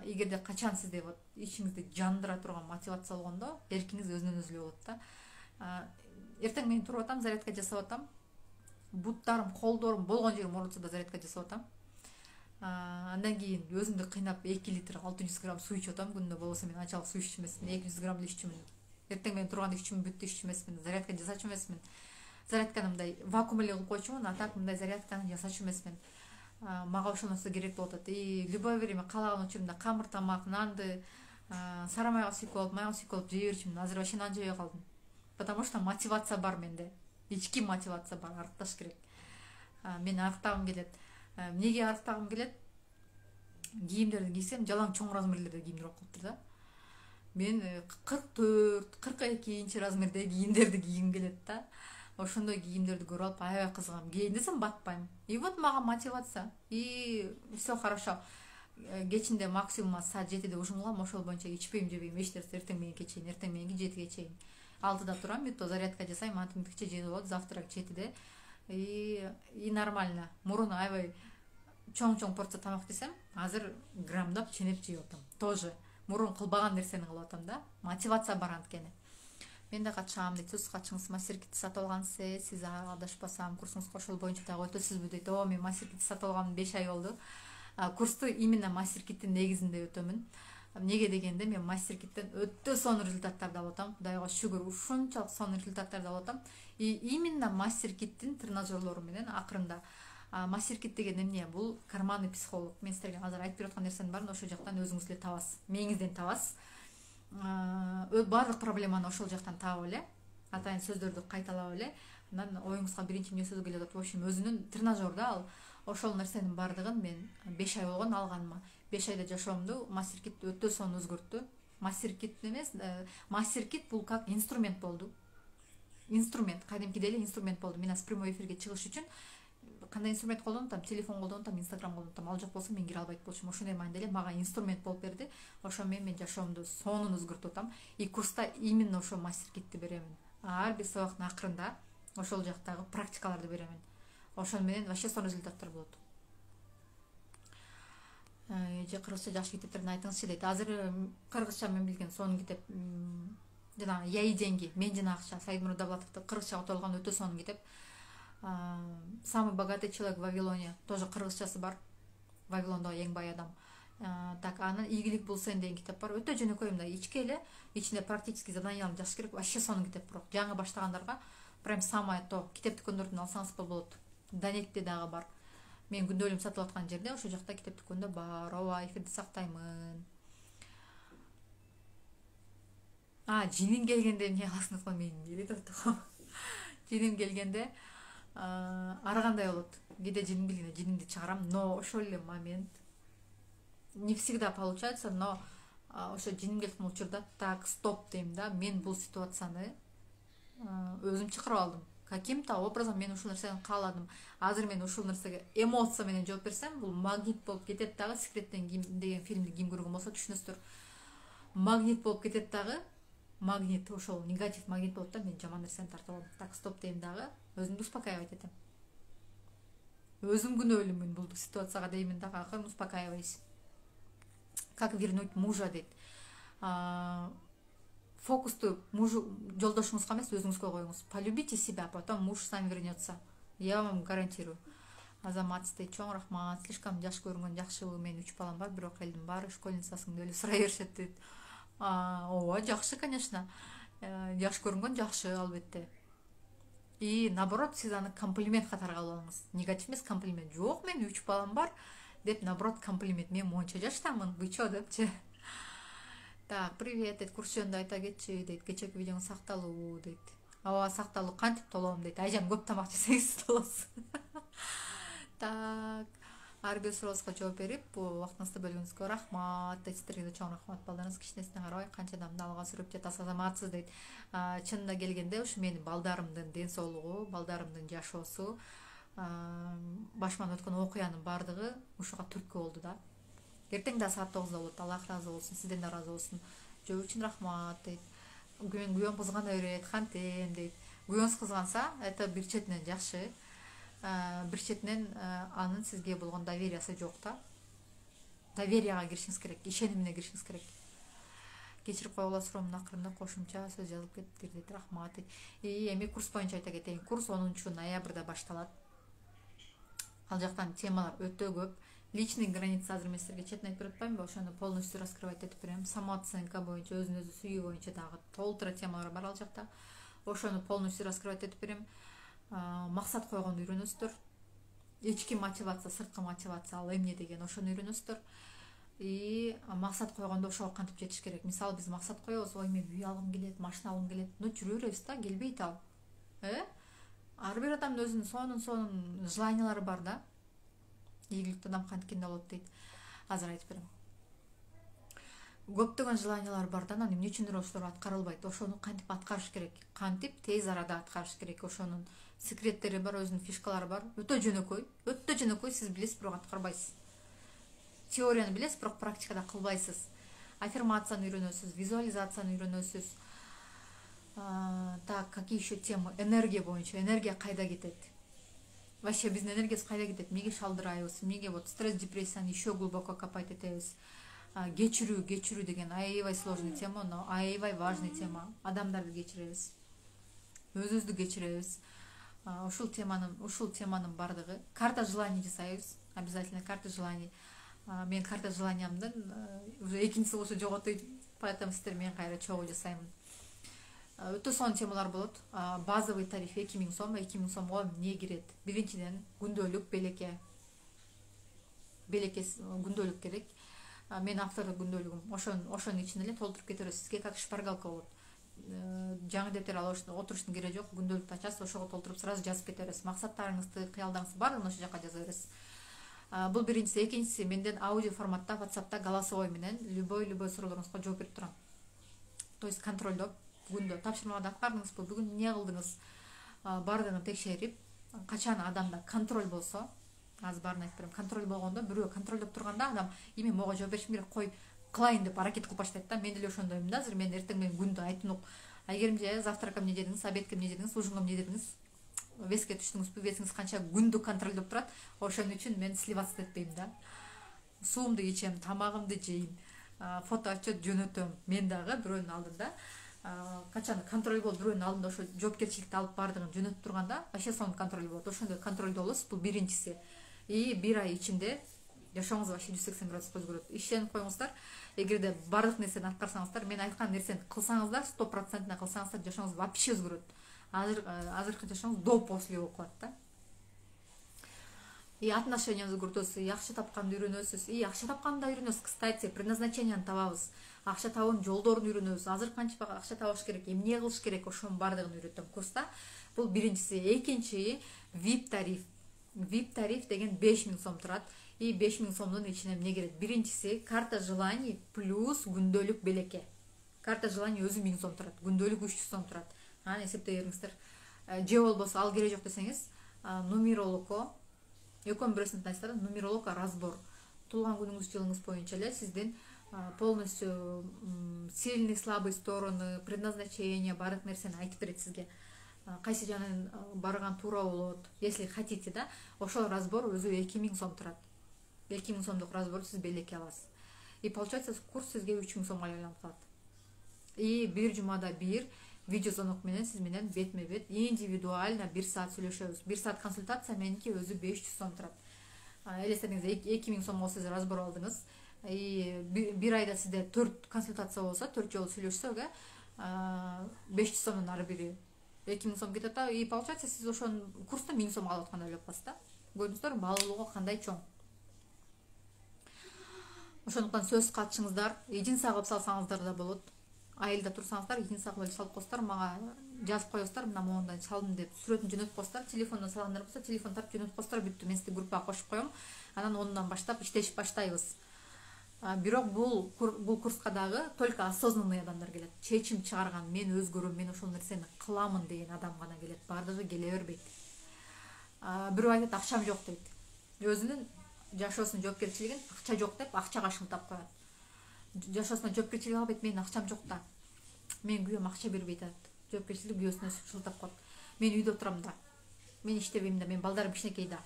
Эгерде качан сизде вот ичиңизди жандыра турган мотивация болгондо эркиңиз өзүнөн өзү эле болот да. Эртең менен туруп атам, зарядка жасап атам. Буттарым, колдорум болгон жерим оорутса да зарядка жасап атам. Андан кийин өзүмдү кыйнап 2 литр 600 грамм суу ичип атам күнүнө. Болбосо мен анчалык суу иччү эмесмин, 200 грамм эле иччүмүн. Эртең менен турганда иччүмүн, бүттү иччү эмесмин, зарядка жасачу эмесмин. Зарядканы мындай вакуум эле кылып койчумун, а так мындай зарядканы жасачу эмесмин. Мага ошол нерсе керек болуп атат. Любой время каалаган учурумда камыр тамак, нанды сара майга сүйкөп алып, майга сүйкөп алып жей берчүмүн. Азыр вообще нан жебей калдым. Потому что мотивация бар менде. Ички мотивация бар, арыкташ керек. Мен арыктагым келет. Эмнеге арыктагым келет? Кийимдерди кийсем жалаң чоң размерлерде кийимдер болуп калыптыр да. Мен 44-42 размерде кийимдерди кийгим келет да. Ошондой кийимдерди көрүп алып аябай кызыгам. Кийин десем батпайм. И вот мага мотивация. И все хорошо. Кечинде максимум саат 7-де ушун кылам, ошол боюнча ичпейм, жебейм, эч нерсе эртең мененки чейин, эртең мененки 7-ге чейин. 6-да турам, бүтө зарядка жасайм, антимикче 7 болот, завтрак 7-де. И нормально. Мурун аябай чоң порция тамак десем, азыр граммдап ченеп жеп атам. Тоже мурун кылбаган нерсени кылып атам да. Мотивация бар анткени. Мен да качам дейт, сиз качыңыз, мастер-китти сатып алгансыз, сиз адашпасам курсуңузга ошол боюнча дагы өтөсүзбү дейт. Мен мастер-китти сатып алганым 5 ай болду. Курсту именно мастер-киттин негизинде өтөмүн. Эмнеге дегенде мен мастер-киттен өтө сонун результаттарды алып атам. Кудайга шүгүр, ушунчалык сонун результаттарды алып атам. И именно мастер-киттин тренажерлору менен акырында. Мастер-кит деген эмне? Бул карманный психолог. Мен силерге азыр айтып берип аткан нерсенин баарын ошол жактан өзүңүз эле табасыз. Мээңизден табасыз. Баардык проблеманы ошол жактан таап эле, атайын сөздөрдү кайталап эле, анан оюңузга биринчи эмне сөз келет? В общем, өзүнүн тренажер да ал. Ошол нерсенин баардыгын мен 5 ай болгон алганыма. 5 айда жашоомду мастер-кит өтө сонун өзгөрттү. Мастер-кит эмес, мастер-кит бул как инструмент болду. Инструмент, кадимкидей эле инструмент болду. Мен азыр прямой эфирге чыгыш үчүн кандай инструмент колдонуп атам? Телефон колдонуп атам, Инстаграм колдонуп атам. Ал жок болсо мен кире албайт болчумун. Ошондой маанидә эле мага инструмент болуп берди. Ошо мен жашоомду сонун өзгөртүп атам. И курста именно ошо мастер-китти беремин. Ар бир сабактын акырында ошол жактагы практикаларды беремин. Ошон менен вообще сонун результаттар болот. Же кыргызча жакшы китептерин айтыңызчы дейт. Азыр кыргызча мен билген сонун китеп жана Яй деньги, мен жана акча, Саид Мурдаблатовду кыргызчага отолгон өтө сонун китеп. Самый богатый человек в Вавилоне, тоже кыргызчасы бар. Вавилондогу эң бай адам. Так, анын ийгилик бул сен деген китеп бар. Өтө жөнөкөй мындай ичке эле, ичинде практически заданияларды жазыш керек. Вообще сонун китеп бирок жаңы баштагандарга прям самое то. Китеп дүкөндөрдөн алсаңыз болот. Данетте дагы бар. Мен күндөлүм сатып аткан жерде ошол жакта китеп дүкөндө бар. Ооба, эфирди сактаймын. Жиним келгенде эмне кыласыңыз го, мен эле токтогом. Жиним келгенде ар кандай болот. Кээде жиним келгенде жинимди чыгарам, но ошол эле момент не всегда получается, но ошо жиним келген учурда так, стоп дейм да. Мен бул ситуацияны өзүм чакырып алдым. Каким-то образом мен ушул нерсени кааладым. Азыр мен ушул нерсеге эмоция менен жооп берсем, бул магнит болуп кетет дагы. Секреттен ким деген фильмди ким көргөн болсо түшүнөсүздөр. Магнит болуп кетет дагы. Магнит, ошол негатив магнит болуп да, мен жаман нерсени тартып алдым. Так, стоп дейм дагы. Өзүмдү успокаивать этем. Өзүм күнөөлүмүн бул ситуацияга деймин дагы, акырын успокаивайся. Как вернуть мужа дейт. Фокусту жолдошуңузга эмес, өзүңүзгө коюңуз. Полюбите себя, потом муж сам вернется. Я вам гарантирую. Азамат дейт, чоң рахмат, слишком жаш көрүнгөн жакшыбы, мен 3 балам бар, бирок элдин баары школьницасың деп эле сурай беришет дейт. Ооба, жакшы, конечно. Жаш көрүнгөн жакшы, албетте. И наоборот, сиз аны комплимент катары кабыл алыңыз. Негатив эмес, комплимент. Жок, мен 3 балам бар деп, наоборот, комплимент. Мен монча жаштамын, вы чё депчи. Так, привет дейт, курс жөнүндө айта кетчи дейт, кечээки видеоң сакталуу дейт. Ооба, сакталуу, кантип толом дейт. Айжан көп тамак жесеңиз толосуз. Так, ар бир суроосуна жооп берип, бул убактыңызды бөлгөнүзгө рахмат дейт. Сиздерге да чоң рахмат, балдарыңыз кичинесине карабай канча адамды алга сүрүп жатасыз, азаматсыз дейт. Чынында келгенде ушу менин балдарымдын ден соолугу, балдарымдын жашоосу, башыман өткөн окуянын баардыгы ушуга түрткү болду да. Эртең да саат 9-да болот. Аллах ыраазы болсун, сизден да ыраазы болсун. Жооп үчүн рахмат дейт. Мен күйөөм кызгана берет, кантем дейт. Күйөөңүз кызганса, это бир четинен жакшы. Бир четинен анын сизге болгон довериясы жок да. доверияга киришиңиз керек, ишенимине киришиңиз керек. Кечирип койгула суроомдун акырында кошумча сөз жазып кетиптир дейт. Рахмат дейт. Эми курс боюнча айта кетейин. Курс 10-ноябрда башталат. Ал жактан темалар өтө көп. Личный граница азыр мен силерге четин айтып атпаймынбы? Ошону полностью раскрывать этип берем. Самооценка боюнча, өзүн өзү сүйүү боюнча дагы толтура темалар бар ал жакта. Ошону полностью раскрывать этип берем. Максат койгонду үйрөнөсүздөр. Ички мотивация, сырткы мотивация ал эмне деген ошону үйрөнөсүздөр. И максат койгондо ошого кантип жетиш керек. Мисалы биз максат коебуз, ой мен үй алгым келет, машина алгым келет. Жүрө беребиз да, келбейт ал. Ар бир адамдын өзүнүн сонун желаниялары бар да. Ийгиликтүү адам канткенде болот дейт. Азыр айтып берем. Көптөгөн желаниялар бар да, анан эмне үчүндүр ошолор аткарылбайт. Ошону кантип аткарыш керек? Кантип тез арада аткарыш керек? Ошонун секреттери бар, өзүнүн фишкалары бар. Өтө жөнөкөй, сиз билесиз, бирок аткарбайсыз. Теорияны билесиз, бирок практикада кылбайсыз. Аффирмацияны үйрөнөсүз, визуализацияны үйрөнөсүз. Так, какие еще темы? Энергия боюнча. Энергия кайда кетет? Вообще биздин энергиясы кайда кетет? Эмнеге шалдырайбыз? Эмнеге вот стресс, депрессияны еще глубоко копать этебиз? Кечирүү деген аябай сложный тема, но аябай важный тема. Адамдарды кечиребиз. Өзүбүздү кечиребиз. Ушул теманын бардыгы. Карта желаний жасайбыз. Обязательно карта желаний. Мен карта желаниямдын уже экинчи сулушу жоготуйт. Поэтому сиздер мен кайра чогуу жасаймын. Өтө сонун темалар болот. Базовый тариф 2000 сом. 2000 сомго эмне кирет? Биринчиден күндөлүк белеке. Күндөлүк керек. Мен автордук күндөлүгүм ошонун ичине эле толтуруп кетебиз. Сизге как шпаргалка болот. Жаңы дептер алып отуруштун кереги жок. Күндөлүктү ачасыз, ошого толтуруп сразу жазып кетебиз. Максаттарыңызды, кыялдарыңызды баардыгын ошол жака жаза бересиз. Бул биринчиси. Экинчиси, менден аудио форматта WhatsApp'та голосовой менен любой суроолоруңузга жооп берип турам. То есть контролдоп, күндө тапшырмаларды аткардыңызбы, бүгүн эмне кылдыңыз, баардыгын текшерип, качан адамда контроль болсо, азыр баарын айтып берем. Контроль болгондо, бирөө контролдоп турганда адам эми мого жооп беришим керек, кой кылайын деп аракет кылып баштайт да. Мен деле ошондоймун да. Азыр мен эртең менен күндө айтынук. Айгерим завтракка эмне жедиңиз, обедке эмне жедиңиз, ужинго эмне жедиңиз, веске түштүңүзбү, весиңиз канча, күндү контролдоп турат. Ошон үчүн мен сливаться этпейм да. Суумду ичем, тамагымды жейм, фото отчет жөнөтөм. Мен дагы бирөөнүн алдында качан контроль болуп, бирөөнүн алдында ошо жоопкерчиликти алып баардыгын жөнөтүп турганда, вообще сонун контроль болот. Ошондой контролдо болосуз. Бул биринчиси. И 1 ай ичинде жашооңуз вообще 180 градуска өзгөрөт. Ишенип коюңуздар. Эгерде баардык нерсени аткарсаңыздар, мен айткан нерсени кылсаңыздар, 100% кылсаңыздар, жашооңуз вообще өзгөрөт. Азыркы жашооңуз до после болуп калат да. И отношенияңызды көрүтөсүз, акча тапканды үйрөнөсүз. И акча тапканды да үйрөнөсүз. Кстати, предназначенияны табабыз. Акча табуунун жолдорун үйрөнөбүз. Азыр кантип акча табыш керек, эмне кылыш керек, ошонун баардыгын үйрөтөм курста. Бул биринчиси. Экинчи VIP тариф. VIP тариф деген 5000 сом турат. И 5000 сомдун ичине эмне кирет? Биринчиси карта желаний плюс күндөлүк белеке. Карта желаний өзү 1000 сом турат. Күндөлүк 300 сом турат. Аны эсептей бериңиздер. Же болбосо ал керек жок десеңиз, нумерологко экөөнүн бирөөсүн айтсаңыздар, нумеролог разбор. Туулган күнүңүз, жылыңыз боюнча эле сиздин полностью сильный, слабый стороны, предназначение, баардык нерсени айтып берет сизге. Кайсы жагынан барган туура болот, если хотите да. Ошол разбор өзү 2000 сом турат. 2000 сомдук разбор сиз белеке аласыз. И получается курс сизге 3000 сомго айланып калат. И бир жумада бир видеозвонок менен сиз менен бетме бет индивидуально 1 саат сүйлөшөбүз. 1 саат консультация меники өзү 500 сом турат. Элестетиңиз, 2000 сомго сиз разбор алдыңыз. И бир айда сизде 4 консультация болсо, 4 жолу сүйлөшсөк, 500 сомдун ар бири 2000 сом кетет да. И получается сиз ошон курста 1000 сом алып аткандай ойлоп каласыз да. Көрдүңүздөр, баалуулугу кандай чоң. Ошондуктан сөз катышыңыздар, единица кылып салсаңыздар да болот. Айылда турсаңыздар, единица кылып салып коесуздар, мага жазып коесуздар, мына мондай салдым деп сүрөтүн жөнөтүп коесуздар, телефондон салгандар болсо, телефон тартып жөнөтүп коесуздар, бүттү. Мен сизди группага кошуп коем. Анан онунан баштап иштешип баштайбыз. Бирок бул курска дагы только осознанный адамдар келет. Чечим чыгарган, мен өзгөрөм, мен ошол нерсени кыламын деген адам гана келет. Бардыгы келе бербейт. Бирөө айтат, акчам жок дейт. Өзүнүн жашоосунун жоопкерчилигин акча жок деп акчага шылтап коет. Жашоосуна жоопкерчилик албайт, менин акчам жок да. Мен күйөөм акча бербейт атат. Жоопкерчилик күйөөсүнө шылтап коет. Мен үйдө отурам да. Мен иштебейм да, мен балдарым кичинекей да.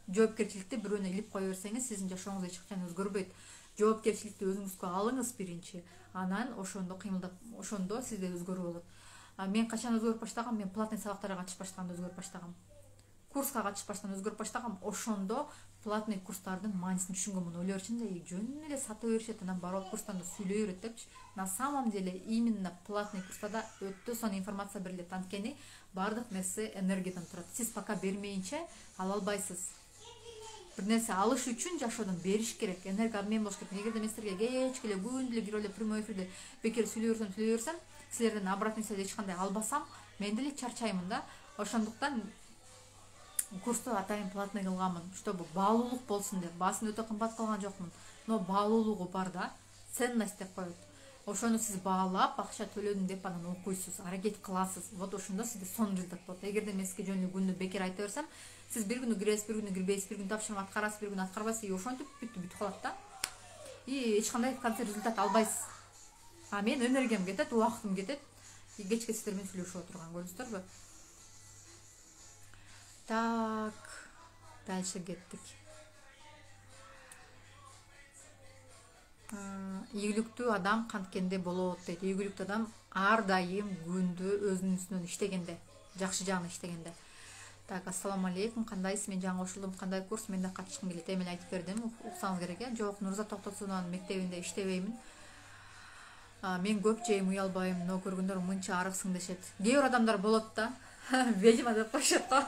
жоопкерчиликти бирөөнө илип кое берсеңиз сиздин жашооңузда эч качан өзгөрбөйт. Жоопкерчиликти өзүңүзгө алыңыз биринчи, анан ошондо кыймылдап, ошондо сизде өзгөрүү болот. Мен качан өзгөрүп баштагам? Мен платный сабактарга катышып баштаганда өзгөрүп баштагам. Курска катышып баштаганда өзгөрүп баштагам. Ошондо платный курстардын маанисин түшүнгөмүн. Ойлор чын эле жөн эле сата беришет, анан барып курстан да сүйлөй берет депчи. На самом деле именно платный курстарда өтө сонун информация берилет. Анткени бардык нерсе энергиядан турат. Сиз пока бермейинче ала албайсыз. Бир нерсе алыш үчүн жашоодон бериш керек, энергия обмен болуш керек. Эгерде мен силерге кечке эле күндү эле кирип эле прямой эфирде бекер сүйлөй берсем, силерден обратный связь эч кандай албасам, мен деле чарчаймын да. Ошондуктан курсту атайын платный кылганмын, чтобы баалуулук болсун деп. Баасын өтө кымбат кылган жокмун, но баалуулугу бар да, ценность деп коет. Ошону сиз баалап, акча төлөдүм деп анан окуйсуз, аракет кыласыз. Вот ошондо сизде сонун результат болот. Эгерде мен сизге жөн эле күндү бекер айта берсем, сиз бир күнү киресиз, бир күнү кирбейсиз, бир күнү тапшырма аткарасыз, бир күнү аткарбайсыз, и ошентип бүтүп калат да. И эч кандай в конце результат албайсыз. А мен энергиям кетет, убактым кетет. И кечке сиздер менен сүйлөшүп отурган, көрдүңүздөрбү? Так, дальше кеттик. Ийгиликтүү адам канткенде болот дейт. Ийгиликтүү адам ар дайым күндү өзүнүн үстүнөн иштегенде, жакшы жагын иштегенде. Так, ассаламу алейкум, кандайсыз? Мен жаңы кошулдум. Кандай курс? Мен да катышкым келет. Эми эле айтып бердим, уксаңыз керек э. Жок, Нурзат Токтосунованын мектебинде иштебеймин. Мен көп жейм, уялбайм, но көргөндөр мынча арыксың дешет. Кээ бир адамдар болот да, ведьма деп коюшат да.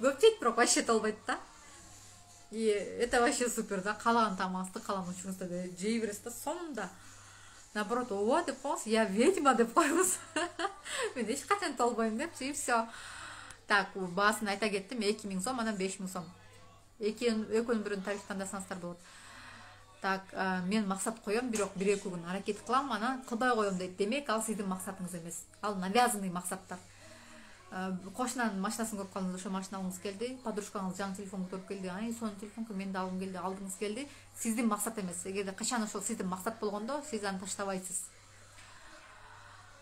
Көп жейт, бирок вообще толбойт да. И это вообще супер да. Калаган тамагыңызды калаган учуңузда жей бересиз да, сонунда. Наоборот, ооба деп коңуз, я ведьма деп коюңуз. Мен эч качан толбойм депчи, и все. Так, баасын айта кеттим, 2000 сом, анан 5000 сом. Экөөнүн бирөөнү тариф тандасаңыздар болот. Так, мен максат коем, бирок 1-2 күн аракет кылам, анан кылбай коем дейт. Демек, ал сиздин максатыңыз эмес. Ал навязанный максаттар. Кошунанын машинасын көрүп калдыңыз, ошо машина алгыңыз келди, подружкаңыз жаңы телефон көрүп келди, ай, сонун телефонку мен да алгым келди, алдыңыз келди. Сиздин максат эмес. Эгерде качан ошол сиздин максат болгондо, сиз аны таштабайсыз.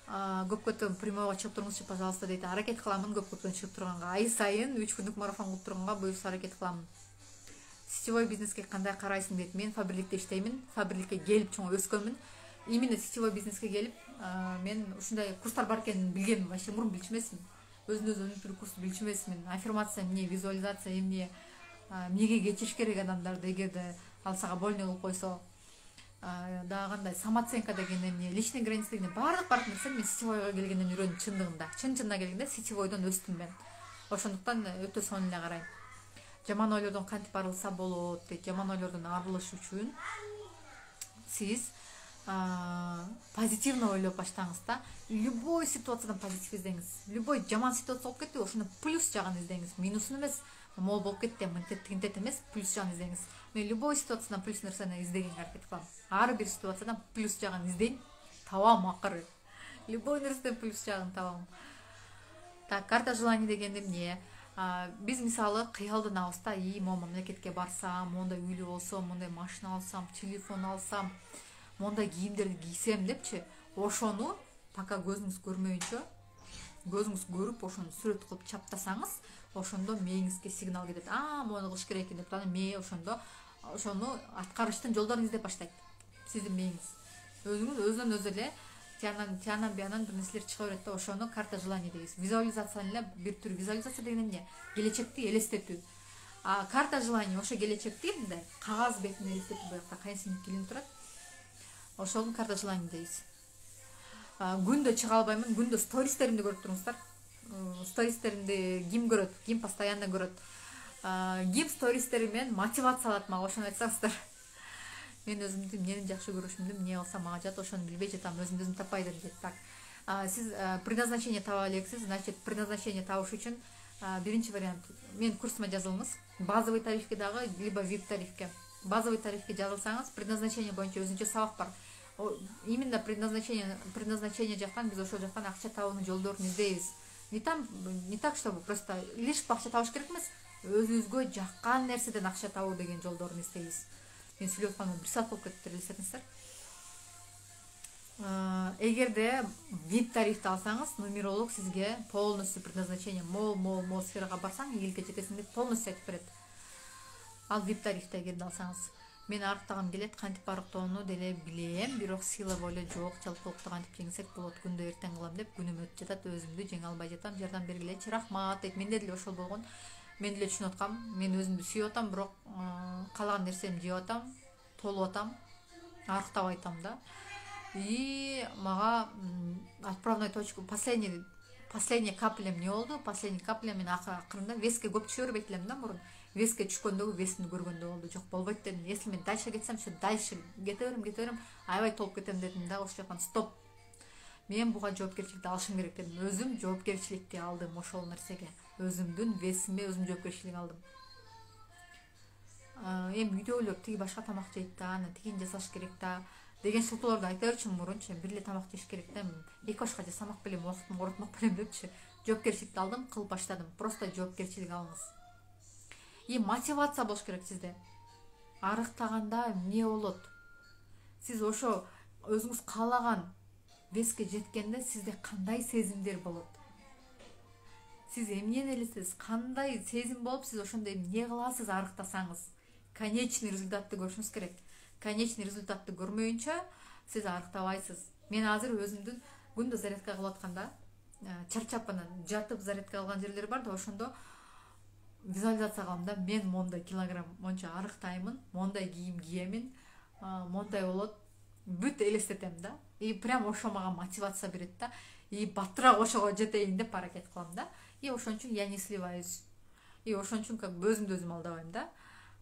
Көпкөттөн прямойго чыгып туруңузчу, пожалуйста дейт. Аракет кыламын көпкөттөн чыгып турганга. Ай сайын 3 күндүк марафон кылып турганга буюрса аракет кыламын. Сетевой бизнеске кандай карайсың дейт. Мен фабрикте иштеймин, фабрикке келип чоң өскөнмүн. Именно сетевой бизнеске келип, мен ушундай курстар бар экенин билгем, вообще мурун билчү эмесмин. Өзүнө өнүктүрүү курсу билчү эмесмин. Аффирмация эмне, визуализация эмне, эмнеге кечириш керек адамдарды, эгерде ал сага больно кылып койсо, дагы кандай самооценка деген эмне, личный граница деген бардык нерсени мен сетевойго келгенден үйрөндүм чындыгында. Чын-чынына келгенде сетевойдон өстүм мен. Ошондуктан өтө сонун эле карайм. Жаман ойлордон кантип арылса болот дейт. Жаман ойлордон арылыш үчүн сиз позитивно ойлоп баштаңыз да. Любой ситуациядан позитив издеңиз. Любой жаман ситуация болуп кетти, ошону плюс жагын издеңиз. Минусун эмес, мол болуп кетти, мынтет эмес, плюс жагын издеңиз. Мен любой ситуациядан плюс нерсени издегенге аракет кылам. Ар бир ситуациядан плюс жагын издейм, табам акыры. Любой нерседен плюс жагын табам. Так, карта желаний деген эмне? Биз мисалы кыялданабыз да, могу мамлекетке барсам, мондай үйлүү болсом, мондай машина алсам, телефон алсам, мондай кийимдерди кийсем депчи. Ошону пока көзүңүз көрмөйүнчө, көзүңүз көрүп ошону сүрөт кылып чаптасаңыз, ошондо мээңизге сигнал кетет. Мону кылыш керек экен деп, анан мээ ошону аткарыштын жолдорун издеп баштайт. Сиздин мээңиз. Өзүнөн өзү эле тиянан биянан бир нерселер чыга берет да, ошону карта желаний дейбиз. Визуализация эле бир түр. Визуализация деген эмне? Келечекти элестетүү. Карта желаний ошо келечекти мындай кагаз бетине элестетүү, буякта кайсынын килинип турат. Ошону карта желаний дейбиз. Күндө чыга албаймын, күндө стористеримди көрүп туруңуздар. Стористеримди ким көрөт? Ким постоянно көрөт? Ким стористери менен мотивация алат мага, ошону айтсаңыздар. Мен өзүмдү эмнени жакшы көрүшүмдү, эмне кылсам мага жат, ошону билбей жатам, өзүм таппай берем дейт. Так. Сиз предназначение таба элексиз, значит, предназначение табыш үчүн биринчи вариант. Мен курсума жазылыңыз. Базовый тарифке дагы, либо VIP тарифке. Базовый тарифке жазылсаңыз, предназначение боюнча өзүнчө сабак бар. Именно предназначение жактан биз ошол жактан акча табуунун жолдорун издейбиз. Не так, чтобы просто лишь акча табыш керек эмес, өзүбүзгө жаккан нерседен акча табуу деген жолдорун издейбиз. Мен сүйлөп атканыма 1 саат болуп кетти, элестетиңиздер. Эгерде VIP тарифти алсаңыз, нумеролог сизге полностью предназначение, мол сферага барсаң, ийгиликке жетесиң деп полностью айтып берет. ал VIP тарифте кирди алсаңыз. Мен арыктагым келет, кантип арыктоону деле билем, бирок сыйлап эле жок, жалпылыкта кантип жеңсек болот, күндө эртең кылам деп күнүм өтүп жатат, өзүмдү жеңе албай жатам, жардам бергилечи, рахмат дейт. Менде деле ошол болгон. Мен деле түшүнүп аткам, мен өзүмдү сүйүп атам, бирок каалаган нерсемди жеп атам, толуп атам, арыктабай атам да. И мага отправной точка, последний каплем не болду? Последний каплем мен акырында веске көп түшө бербейт элем да мурун. Веске түшкөндөгү весимди көргөндө болду. Жок, болбойт дедим. Если мен дальше кетсем, все дальше кете берем, аябай толуп кетем дедим да. Ошол жактан стоп. Мен буга жоопкерчиликти алышым керек дедим. Өзүм жоопкерчиликти алдым ошол нерсеге. Өзүмдүн весиме өзүм жоопкерчилик алдым. Эми үйдөгүлөр тиги башка тамак жейт да, аны тигин жасаш керек да деген шылтоолорду айта берчүмүн мурунчу. Бир эле тамак жеш керек да. Эки башка жасамак белем, убактымды коротмак белем депчи. Жоопкерчиликти алдым, кылып баштадым. Просто жоопкерчилик алыңыз. И мотивация болуш керек сизде. Арыктаганда эмне болот? Сиз ошо өзүңүз каалаган веске жеткенде сизде кандай сезимдер болот? Сиз эмнени элестетесиз? Кандай сезим болуп, сиз ошондо эмне кыласыз арыктасаңыз? Конечный результатты көрүшүңүз керек. Конечный результатты көрмөйүнчө сиз арыктабайсыз. Мен азыр өзүмдүн күндө зарядка кылып атканда, чарчап анан жатып зарядка кылган жерлер бар да, ошондо визуализация кылам да. Мен мондай килограмм монча арыктаймын, мондай кийим киемин, мондай болот. Бүт элестетем да. И прям ошо мага мотивация берет да. И баттыраак ошого жетейин деп аракет кылам да. И ошон үчүн я не сливаюсь. И ошон үчүн как бы өзүмдү өзүм алдабайм да.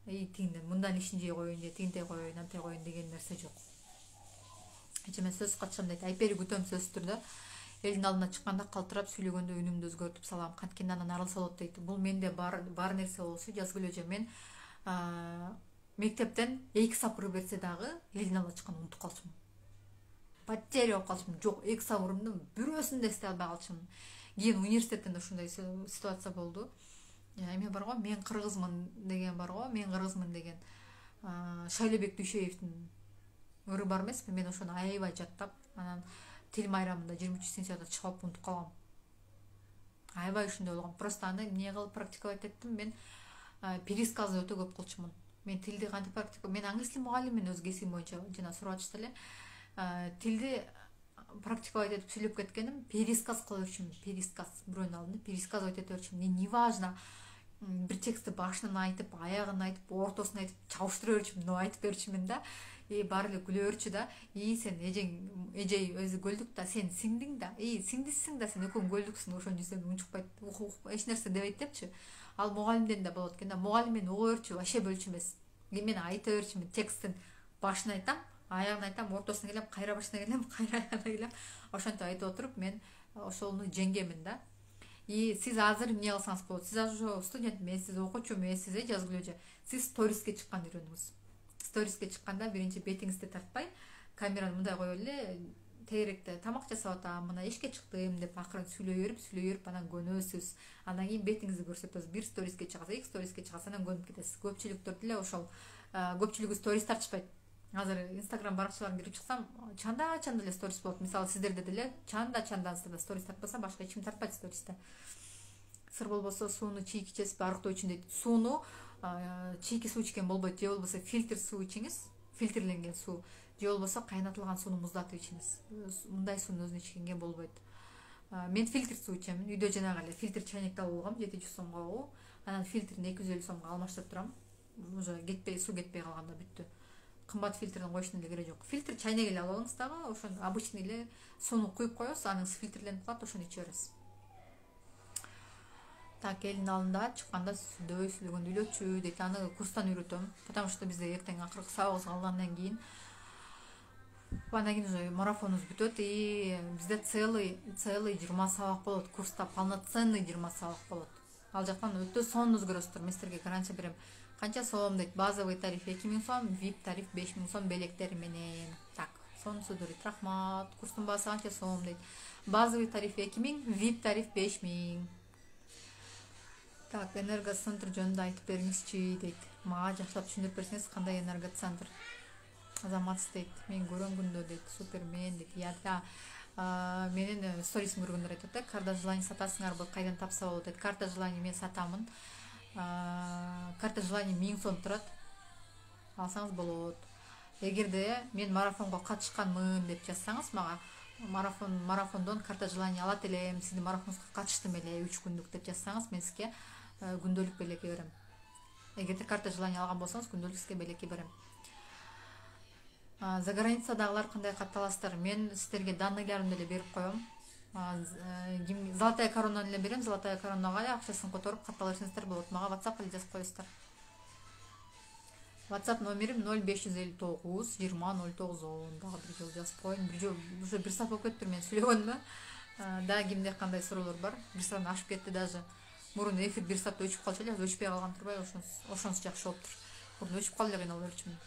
И тигинден мындан ишин жей коеюн же тигинтей коеюн, антей коеюн деген нерсе жок. Эче мен сөз катышам дейт. Айпери күтөм сөзсүз түрдө. Элдин алдына чыкканда калтырап сүйлөгөндө үнүмдү өзгөртүп салам. Канткенде андан арылса болот дейт. Бул менде бар нерсе болсу, жазгылө же мен мектептен 2 сапыр берсе дагы элдин алдына чыкканды унутуп калчумун. Потеря болуп калчумун. Жок, 2 сапырымдын бирөөсүн да эстей албай калчумун. Кийин университеттен да ушундай ситуация болду. Эме бар го, мен кыргызмын деген бар го, мен кыргызмын деген Шайлебек Дүйшеевдин өрү бар эмеспи? Мен ошону аябай жаттап, анан тил майрамында 23 сентябрда чыгып унутуп калгам. Аябай ушундай болгон. Просто аны эмне кылып практиковать эттим? Мен пересказды өтө көп кылчумун. Мен тилди кантип мен англис тил мугалиммин өз кесибим боюнча, жана сурап атышты эле. Тилди практиковать этип сүйлөп кеткеним, пересказ кыла берчүмүн. Пересказ бирөөнүн алдында пересказывать эте берчүмүн. Не важно, бир текстти башынан айтып, аягын айтып, ортосун айтып, чабыштыра берчүмүн, но айтып берчүмүн да. И баары эле күлө берчү да. И сен эжей өзү көлдүк да, сен сиңдиң да. Сиңдисиң да, сен экөөң көлдүксүң, ошонун жүзүнөн унчукпайт, эч нерсе дебейт депчи. Ал мугалимден да болот экен да. Мугалим мени уга берчү, вообще бөлчү эмес. Мен айта берчүмүн, тексттин башын айтам, аягын айтам, ортосуна келем, кайра башына келем, кайра аягына келем. Ошентип айтып отуруп мен ошону жеңгемин да. И сиз азыр эмне кылсаңыз болот? Сиз азыр студент эмессиз, окуучу эмессиз, жазгылөө же. Сиз сториске чыкканды үйрөнүңүз. Сториске чыкканда биринчи бетиңизди тартпай, камераны мындай коюп эле, тегеректе тамак жасап атам, мына ишке чыктым деп акырын сүйлөй берип, анан көнөсүз. Андан кийин бетиңизди көрсөтөсүз. Бир сториске чыгасыз, 2 сториске чыгасыз, анан көнүп кетесиз. Көпчүлүктөр деле ошол, көпчүлүгү сторис тартышпайт. Азыр Instagram баракчаларын кирип чыксам, чанда эле сторис болот. Мисалы, сиздерде деле чандансыздар да сторис тартпаса, башка эч ким тартпайт стористе. Сыр болбосо сууну чийки ичесизби, арыктоо үчүн дейт. Сууну чийки суу ичкен болбойт, же болбосо фильтр суу ичиңиз, фильтрленген суу, же болбосо кайнатылган сууну муздатып ичиңиз. Мындай сууну өзүнө ичкенге болбойт. Мен фильтр суу ичемин. Үйдө жанагы эле фильтр чайнекти алып алгам, 700 сомго. Анан фильтрин 250 сомго алмаштырып турам. Уже суу кетпей калганда бүттү. Кымбат фильтрден коюштун эле кереги жок. Фильтр чайнек эле алып алыңыз дагы, ошон обычный эле сууну куюп коесуз, анын фильтрленип калат, ошону иче бересиз. Так, элдин алдында чыкканда сүйлөбөй сүйлөгөндү үйлөтчү дейт. Аны курстан үйрөтөм, потому что бизде эртең акыркы сабагыбыз калгандан кийин андан кийин уже марафонубуз бүтөт, и бизде целый 20 сабак болот. Курста полноценный 20 сабак болот. Ал жактан өтө сонун өзгөрөсүздөр. Мен силерге гарантия берем. Канча сом дейт? Базовый тариф 2000 сом, VIP тариф 5000 сом белектери менен. Так, сонусу дейт. Рахмат. Курстун баасы канча сом дейт? Базовый тариф 2000, VIP тариф 5000. Так, энергоцентр жөнүндө айтып бериңизчи дейт. Мага жакшылап түшүндүрүп берсеңиз, кандай энергоцентр? Азамат дейт. Мен көргөн күндө дейт. Супермен дейт. Я менин сторисин көргөндөр айтат да, карта желаний сатасыңарбы, кайдан тапса болот дейт. Карта желаний мен сатамын. карта желаний 1000 сом турат. Алсаңыз болот. Эгерде мен марафонго катышканмын деп жазсаңыз, мага марафондон карта желаний алат элем, сиздин марафонуңузга катыштым эле 3 күндүк деп жазсаңыз, мен сизге күндөлүк белеке берем. Эгерде карта желаний алган болсоңуз, күндөлүк сизге белеке берем. За границадагылар кандай катталасыздар? Мен сиздерге данныйларымды эле берип коем. Золотая коронаны эле берем. Золотая коронага эле акчасын которуп каттала берсеңиздер болот. Мага WhatsApp эле жазып коесуздар. WhatsApp номерим 0559 20 0910. Дагы бир жолу жазып коеюн. Бир жолу уже 1 саат болуп кетиптир мен сүйлөгөнүмө. Да кимде кандай суроолор бар? 1 саат ашып кетти даже. Мурун эфир 1 саатта өчүп калчу эле, өчпөй калган турбайбы, ошонусу жакшы болуптур. Мурун өчүп калып эле кыйналып жүрчүмүн.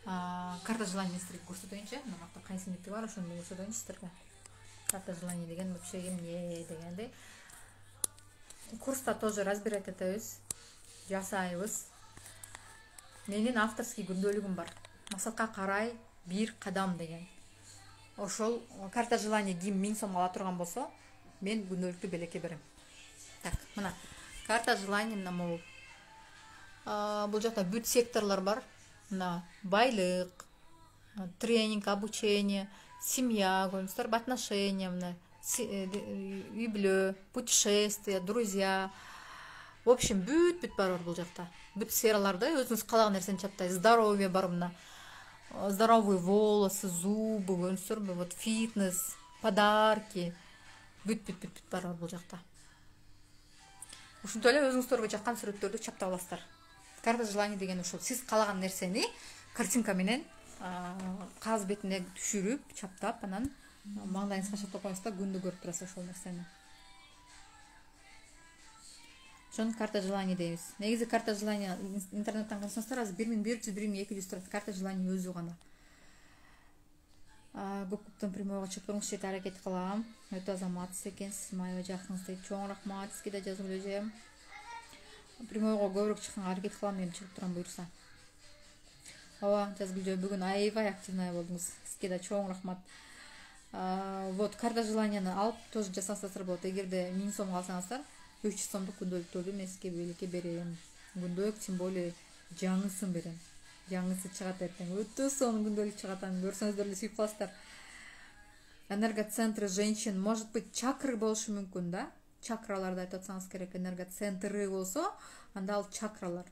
Карта желаний сиздерге көрсөтөйүнчү. Мына кайсы ниети бар, ошону көрсөтөйүнчү сиздерге. Карта желаний деген вообще эмне дегенде. Курста тоже разбирать этебиз, жасайбыз. Менин авторский күндөлүгүм бар. Максатка карай бир кадам деген. Ошол карта желаний ким 1000 сом ала турган болсо, мен күндөлүктү белеке берем. Так, мына карта желаний мына могул. Бул жакта бүт секторлор бар. Мына байлык, тренинг, обучение, семья, көрүңүздөр, отношения, мына үй бүлө, путешествия, друзья. В общем, бүт бар бул жакта. Бүт сфераларда өзүңүз каалаган нерсени чаптайсыз. Здоровье бар мына. Здоровые волосы, зубы, көрүңүздөрбү, вот фитнес, подарки. Бүт бар бул жакта. Ушинтип эле өзүңүздөргө жаккан сүрөттөрдү чаптап аласыздар. Карта желаний деген ушул. Сиз каалаган нерсени картинка менен кагаз бетине түшүрүп, чаптап, анан маңдайыңызга чаптап коюңуз да күндү көрүп турасыз ошол нерсени. Ошону карта желаний дейбиз. Негизи карта желаний интернеттен карасаңыздар, азыр 1100, 1200 турат. Карта желаний өзү гана. Көптөн прямойго чыгып туруңуз дейт, аракет кылам. Өтө азаматсыз экенсиз, майга жакынсыз дейт. Чоң рахмат, сизге да жазып элежем. Прямойго көбүрөөк чыкканга аракет кылам, мен чыгып турам буюрса. Ооба, жазгүлжө, бүгүн аябай активная болдуңуз. Сизге да чоң рахмат. Вот, карта желанияны алып тоже жасасаңыздар болот. Эгерде 1000 сомго алсаңыздар, 300 сомдук күндөлүктөрдү мен сизге белеке берем. Күндөлүк, тем более жаңысын берем. Жаңысы чыгат эртең. Өтө сонун күндөлүк чыгат, аны көрсөңүздөр эле сүйүп каласыздар. Энергоцентры женщин, может быть, чакры болушу мүмкүн да. Чакраларды айтып атсаңыз керек. Энергоцентры болсо, анда ал чакралар.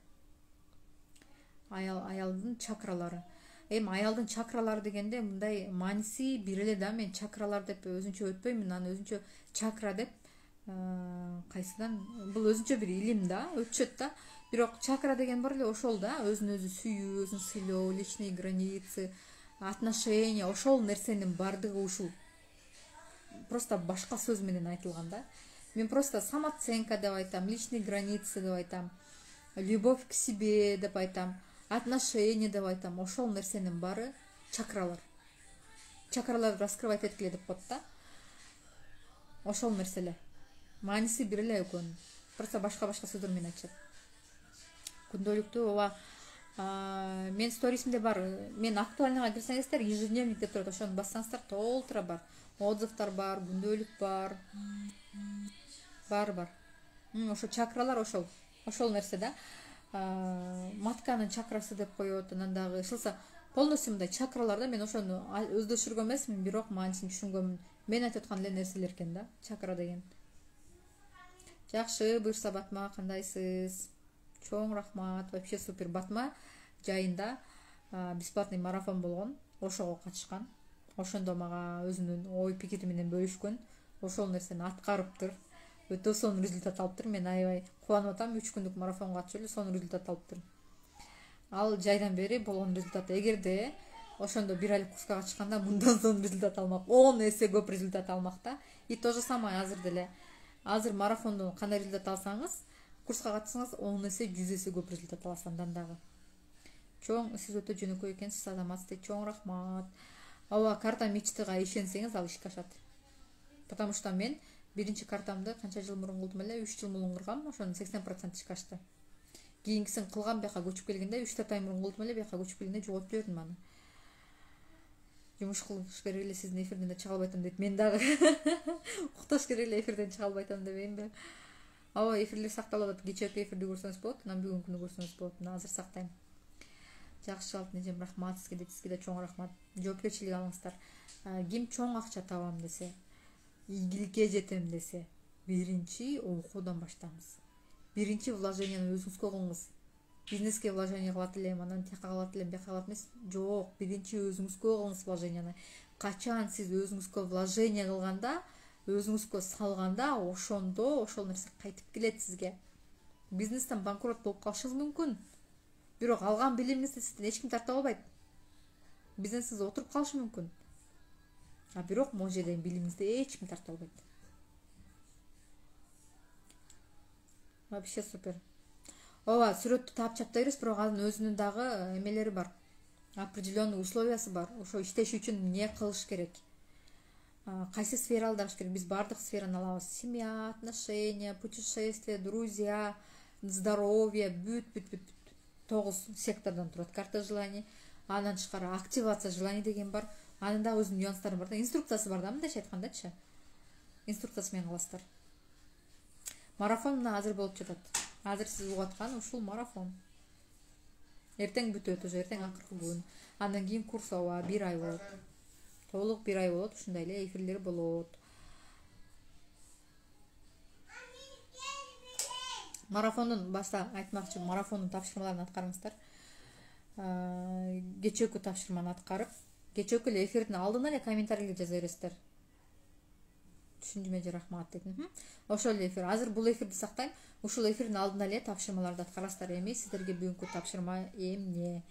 Аялдын чакралары. Аялдын чакралары дегенде мындай мааниси бир эле да. Мен чакралар деп өзүнчө өтпөймүн, аны өзүнчө чакра деп кайсыдан бул өзүнчө бир илим да, өтүшөт да. Бирок чакра деген бар эле ошол да, өзүн өзү сүйүү, өзүн сыйлоо, личные границы, отношения, ошол нерсенин бардыгы ушул. Просто башка сөз менен айтылган да. Мен просто самооценка деп айтам, личные границы деп айтам, любовь к себе деп айтам, отношения деп айтам. Ошол нерсенин бары чакралар. Чакраларды раскрывать эткиле деп коет да. Ошол нерселер. Мааниси бир эле экөөнүн. Просто башка сөздөр менен айтышат. Күндөлүктү ооба мен сторисимде бар. Мен актуальныйга кирсеңиздер, ежедневник деп турат, ошону бассаңыздар толтура бар. Отзывдар бар, күндөлүк бар. Бар. Ошо чакралар ошол нерсе да. Матканын чакрасы деп коет, анан дагы ышылса полностью мындай чакраларда мен ошону өздөштүргөн эмесмин, бирок маанисин түшүнгөнмүн. Мен айтып аткан эле нерселер экен да, чакра деген. Жакшы, буюрса Батма, кандайсыз? Чоң рахмат, вообще супер. Батма жайында бесплатный марафон болгон, ошого катышкан. Ошондо мага өзүнүн ой пикири менен бөлүшкөн. Ошол нерсени аткарыптыр. Өтө сонун результат алыптыр. Мен аябай кубанып атам. 3 күндүк марафонго катышып эле сонун результат алыптыр. Ал жайдан бери болгон результат. Эгерде ошондо 1 айлык курска катышканда мындан сонун результат алмак, 10 эсе көп результат алмак да. И то же самое азыр деле. Азыр марафондон кандай результат алсаңыз, курска катсаңыз 10 эсе, 100 эсе көп результат аласыз андан дагы. Чоң, сиз өтө жөнөкөй экенсиз, азаматсыз, чоң рахмат. Ооба, карта мечтага ишенсеңиз, ал ишке ашат. Потому что мен биринчи картамды канча жыл мурун кылдым эле, 3 жыл мурун кургам, ошонун 80% ишке ашты. Кийинкисин кылгам, бияка көчүп келгенде 3-4 ай мурун кылдым эле, бияка көчүп келгенде жоготуп жибердим аны. жумуш кылыш керек эле, сиздин эфирден да чыга албай атам дейт. Мен дагы укташ керек эле, эфирден чыга албай атам дебейинби? Ооба, эфирлер сакталып атат. Кечээки эфирди көрсөңүз болот, анан бүгүнкүнү көрсөңүз болот. Мына азыр сактайм. Жакшы алтын эжем, рахмат сизге дейт. Сизге да чоң рахмат. Жоопкерчилик алыңыздар. Ким чоң акча табам десе, ийгиликке жетем десе, биринчи окуудан баштаңыз. Биринчи вложенияны өзүңүзгө кылыңыз. Бизнеске вложение кылат элем, анан тияка кылат элем, бияка кылат эмес. Жок, биринчи өзүңүзгө кылыңыз вложенияны. Качан сиз өзүңүзгө вложение кылганда, өзүңүзгө салганда, ошондо ошол нерсе кайтып келет сизге. Бизнестен банкрот болуп калышыңыз мүмкүн. Бирок алган билимиңизди сизден эч ким тарта албайт. Бизнесиңиз отуруп калышы мүмкүн. Бирок могу жерден билимиңизди эч ким тарта албайт. Вообще супер. Ооба, сүрөттү таап чаптай беребиз, бирок анын өзүнүн дагы эмелери бар. Определенный условиясы бар. Ошо иштеш үчүн эмне кылыш керек? Кайсы сфераны алыш керек? Биз бардык сфераны алабыз. Семья, отношения, путешествия, друзья, здоровье, бүт 9 сектордон турат карта желаний. Андан тышкары активация желаний деген бар. Анын да өзүнүн нюанстары бар да, инструкциясы бар да, мындайча айткандачы. Инструкциясы менен кыласыздар. Марафон мына азыр болуп жатат. Азыр сиз угуп аткан ушул марафон. Эртең бүтөт, уже эртең акыркы күн. Андан кийин курс ооба 1 ай болот. Толук 1 ай болот, ушундай эле эфирлер болот. Марафондун башта айтмакчы, марафондун тапшырмаларын аткарыңыздар. Кечээкү тапшырманы аткарып, кечээкү эле эфирдин алдына эле комментарийлер жаза бересиздер. Түшүндүм, рахмат дедим. Ошол эле эфир. Азыр бул эфирди сактайм. Ушул эфирдин алдына эле тапшырмаларды аткарасыздар. Эми сиздерге бүгүнкү тапшырма эмне?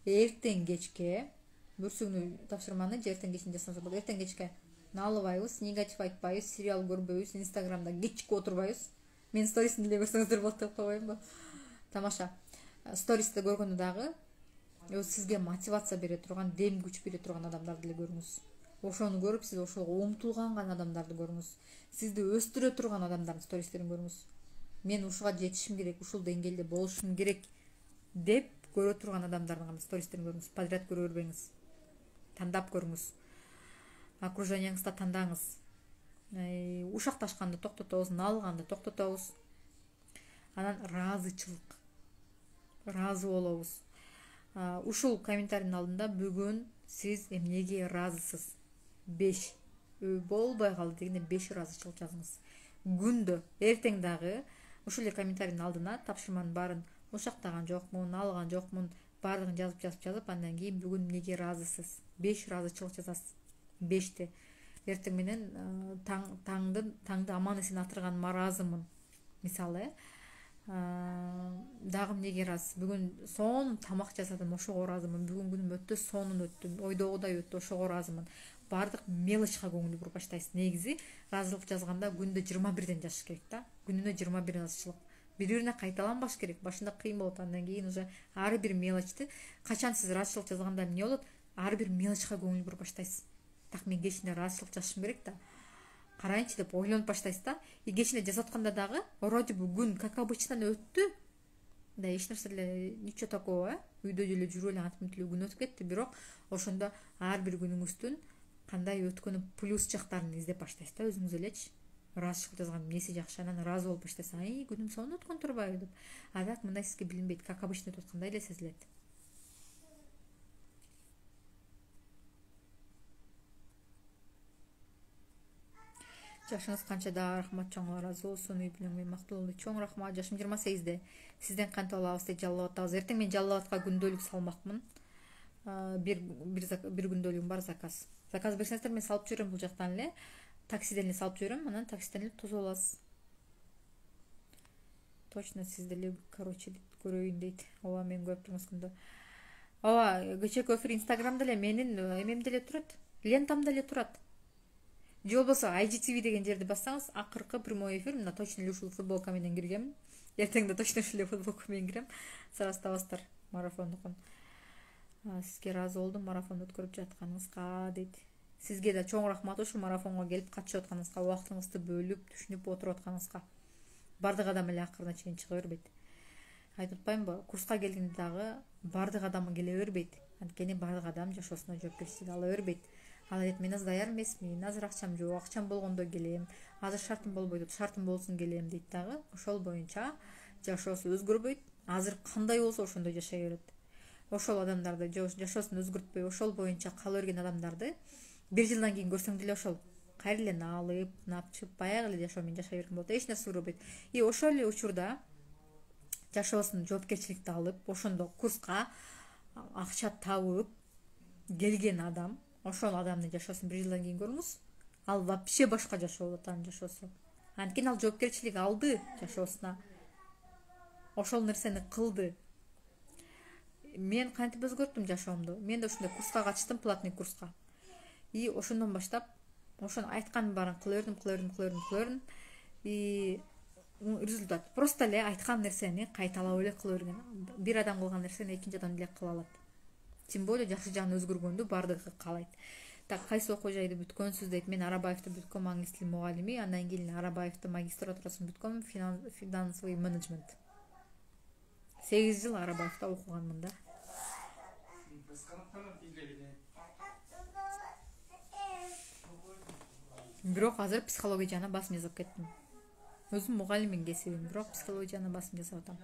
Эртең кечке бүрсүгүнү тапшырманы эртең кечинде жасасаңыз болот. Эртең кечке налыбайбыз, негатив айтпайбыз, сериал көрбөйбүз, инстаграмда кечке отурбайбыз. Мен сторисинде эле көрсөңүздөр болот деп койбоймбу? Тамаша. Стористе көргөндө дагы сизге мотивация бере турган, дем күч бере турган адамдарды эле көрүңүз. Ошону көрүп, сиз ошого умтулган адамдарды көрүңүз. Сизди өстүрө турган адамдардын стористерин көрүңүз. Мен ушуга жетишим керек, ушул деңгээлде болушум керек деп көрө турган адамдардын стористерин көрүңүз. Подряд көрө бербеңиз. Тандап көрүңүз. Окружениеңизде тандаңыз. Ушакташканды токтотобуз, налганды токтотобуз. Анан ыраазычылык. Ыраазы болобуз. Ушул комментарийдин алдында бүгүн сиз эмнеге ыраазысыз? 5 болбой калды дегенде 5 ыраазычылык жазыңыз. Күндө эртең дагы ушул эле комментарийдин алдына тапшырманын баарын ушактаган жокмун, алган жокмун, баардыгын жазып, андан кийин бүгүн эмнеге ыраазысыз? 5 ыраазычылык жазасыз. 5ти. Эртең менен таңды аман эсен атырганыма ыраазымын. Мисалы, дагы эмнеге ыраазысыз? Бүгүн сонун тамак жасадым, ошого ыраазымын. Бүгүн күнүм өттү, сонун өттү, ойдогудай өттү, ошого ыраазымын. Бардык мелочка көңүл буруп баштайсыз. Негизи ыраазычылык жазганда күндө 21ден жазыш керек да. Күнүнө 21 ыраазычылык. Бири-бирине кайталанбаш керек. Башында кыйын болот, андан кийин уже ар бир мелочту, качан сиз ыраазычылык жазганда эмне болот? Ар бир мелочка көңүл буруп баштайсыз. Так, мен кечинде ыраазычылык жазышым керек да. Карайынчы деп ойлонуп баштайсыз да. Кечинде жазып атканда дагы вроде бы күн как обычно өттү. Да, эч нерсе эле ничего такого, үйдө деле жүрүп эле антип эле күн өтүп кетти, бирок ошондо ар бир күнүңүздүн кандай өткөнү плюс жактарын издеп баштайсыз да, өзүңүз элечи. Ыраазычылык жазган эмнеси жакшы, анан ыраазы болуп баштайсыз. Күнүм сонун өткөн турбайбы деп. Так мындай сизге билинбейт, как обычно өтүп аткандай эле сезилет. Жашыңыз канча да рахмат, чоң ыраазы болсун, үй бүлөң менен мактуу чоң рахмат. Жашым 28-де. Сизден кантип алабыз деп Жалал Абад. Эртең мен Жалал Абадка күндөлүк салмакмын. Бир күндөлүгүм бар, заказ. Заказ берсеңиздер мен салып жүрөм бул жактан эле. Таксиден эле салып жүрөм, анан таксиден эле тосуп аласыз. Точно сизди эле, көрөйүн дейт. Ооба, мен көрүп турмун күндө. Ооба, кечээкү эфир Инстаграмда эле менин эмемде эле турат. Лентамда эле турат. Же болбосо IGTV деген жерди бассаңыз, акыркы прямой эфир, мына точно эле ушул футболка менен киргем. Эртең да точно ушул эле футболка менен кирем. Саразтабастар марафондукун. Сизге ыраазы болдум марафон өткөрүп жатканыңызга дейт. Сизге да чоң рахмат ушул марафонго келип катышып атканыңызга, убактыңызды бөлүп, түшүнүп отуруп атканыңызга. Бардык адам эле акырына чейин чыга бербейт. Айтып атпаймынбы? Курска келгенде дагы бардык адам келе бербейт. Анткени бардык адам жашоосуна жоопкерчилик ала бербейт. Ал айт, мен азыр даяр эмесмин, азыр акчам жок, акчам болгондо келем, азыр шартым болбойт, шартым болсун келем дейт дагы. Ошол боюнча жашоосу өзгөрбөйт. Азыр кандай болсо ошондой жашай берет. Ошол адамдарды жашоосун өзгөртпөй, ошол боюнча кала берген адамдарды 1 жылдан кийин көрсөң деле ошол кайра эле наалып, напчып, баягы эле жашоо менен жашай берген болот. Эч нерсе көрбөйт. И ошол эле учурда жашоосун жоопкерчиликти алып, ошондо курска акча табып келген адам, ошол адамдын жашоосун 1 жылдан кийин көрүңүз. Ал вообще башка жашоо болот анын жашоосу. Анткени ал жоопкерчилик алды жашоосуна. Ошол нерсени кылды. Мен кантип өзгөрттүм жашоомду? Мен да ушундай курска катыштым, платный курска. И ошондон баштап ошону айтканын баарын кыла бердим. И результат просто эле айткан нерсени кайталап эле кыла берген. Бир адам кылган нерсени экинчи адам деле кыла алат. Тем более жакшы жагын өзгөргөндү бардыгы каалайт. Так, кайсы окуу жайды бүткөнсүз дейт. Мен Арабаевди бүткөм, англис тили мугалими, андан кийин Арабаевди магистратурасын бүткөм, финансовый менеджмент. 8 жыл Арабаевда окуганмын да. Бирок азыр психология жана басым жасап кеттим. Өзүм мугалиммин кесибим, бирок психология жана басым жасап атам.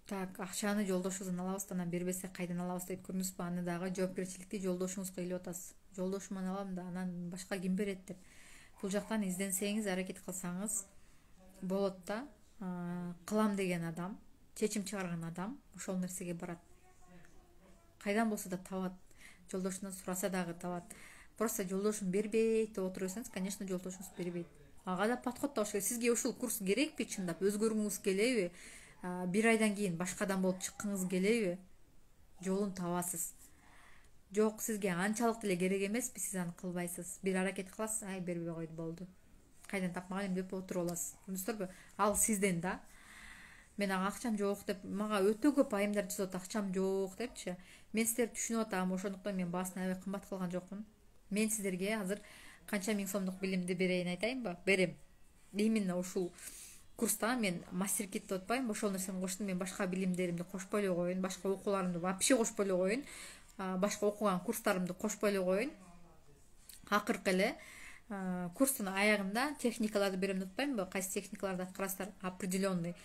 Так, акчаны жолдошубуздан алабыз, анан бербесе кайдан алабыз дейт, көрдүңүзбү? Аны дагы жоопкерчиликти жолдошуңузга илип атасыз. Жолдошуман алам да, анан башка ким берет деп. Бул жактан изденсеңиз, аракет кылсаңыз болот да. Кылам деген адам, чечим чыгарган адам ошол нерсеге барат. Кайдан болсо да табат. Жолдошунан сураса дагы табат. Просто жолдошум бербейт деп отурсаңыз, конечно, жолдошуңуз бербейт. Ага да подход табыш керек. Сизге ушул курс керекпи чындап? Өзгөргүңүз келеби? 1 айдан кийин башка адам болуп чыккыңыз келеби? Жолун табасыз. Жок, сизге анчалык деле керек эмеспи, сиз аны кылбайсыз. Бир аракет кыласыз, ай бербей койду, болду. Кайдан тапмак элем деп отуруп аласыз. Көрдүңүздөрбү? Ал сизден да. Мен акчам жок деп, мага өтө көп айымдар жасап, акчам жок депчи. Мен сиздерди түшүнүп атам, ошондуктан мен баасын аябай кымбат кылган жокмун. Мен сиздерге азыр канча миң сомдук билимди берейин айтайынбы? Берем. Именно ушул курста мен мастеркит деп атпайм, ошол нерсени коштум. Мен башка билимдеримди кошпой эле коеюн, башка окууларымды вообще кошпой эле коеюн, башка окуган курстарымды кошпой эле коеюн. Акыркы эле курстун аягында техникаларды берем деп атпаймынбы? Кайсы техникаларды аткарасыздар? Определенный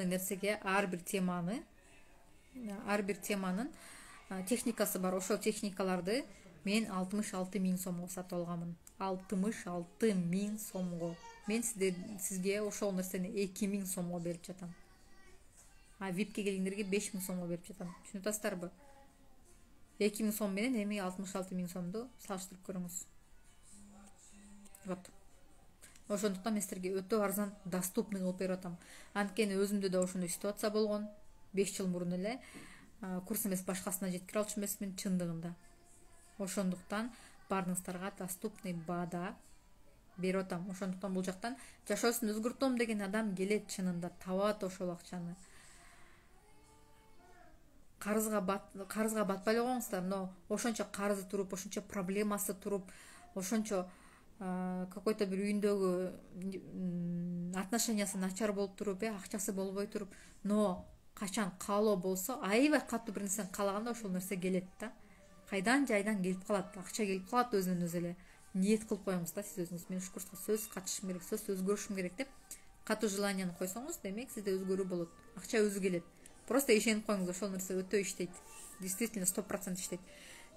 нерсеге ар бир теманын техникасы бар. Ошол техникаларды мен 66 миң сомго сатып алганмын. 66 миң сомго. Мен сизге ошол нерсени 2 миң сомго берип жатам. VIP-ке келгендерге 5 миң сомго берип жатам. Түшүнүп атасыздарбы? 2 миң сом менен эми 66 миң сомду салыштырып көрүңүз. Вот. Ошондуктан мен силерге өтө арзан, доступный кылып берип атам. Анткени өзүмдө да ошондой ситуация болгон. 5 жыл мурун эле курс эмес башкасына жеткире алчу эмесмин чындыгында. Ошондуктан баарыңыздарга доступный баада берип атам. Ошондуктан бул жактан жашоосун өзгөртөм деген адам келет, чынында табат ошол акчаны. Карызга батпай эле коюңуздар, но ошончо карызы туруп, ошончо проблемасы туруп, ошончо какой-то бир үйүндөгү отношениясы начар болуп туруп, акчасы болбой туруп, но качан каалоо болсо, аябай катуу бир нерсени каалаганда ошол нерсе келет да. Кайдан жайдан келип калат, акча келип калат өзүнөн өзү эле. Ниет кылып коюңуз да, сиз өзүңүз. Мен ушул курска сөз катышышым керек, сөз өзгөрүшүм керек деп катуу желанияны койсоңуз, демек сизде өзгөрүү болот. Акча өзү келет. Просто ишенип коюңуз, ошол нерсе өтө иштейт. Действительно 100% иштейт.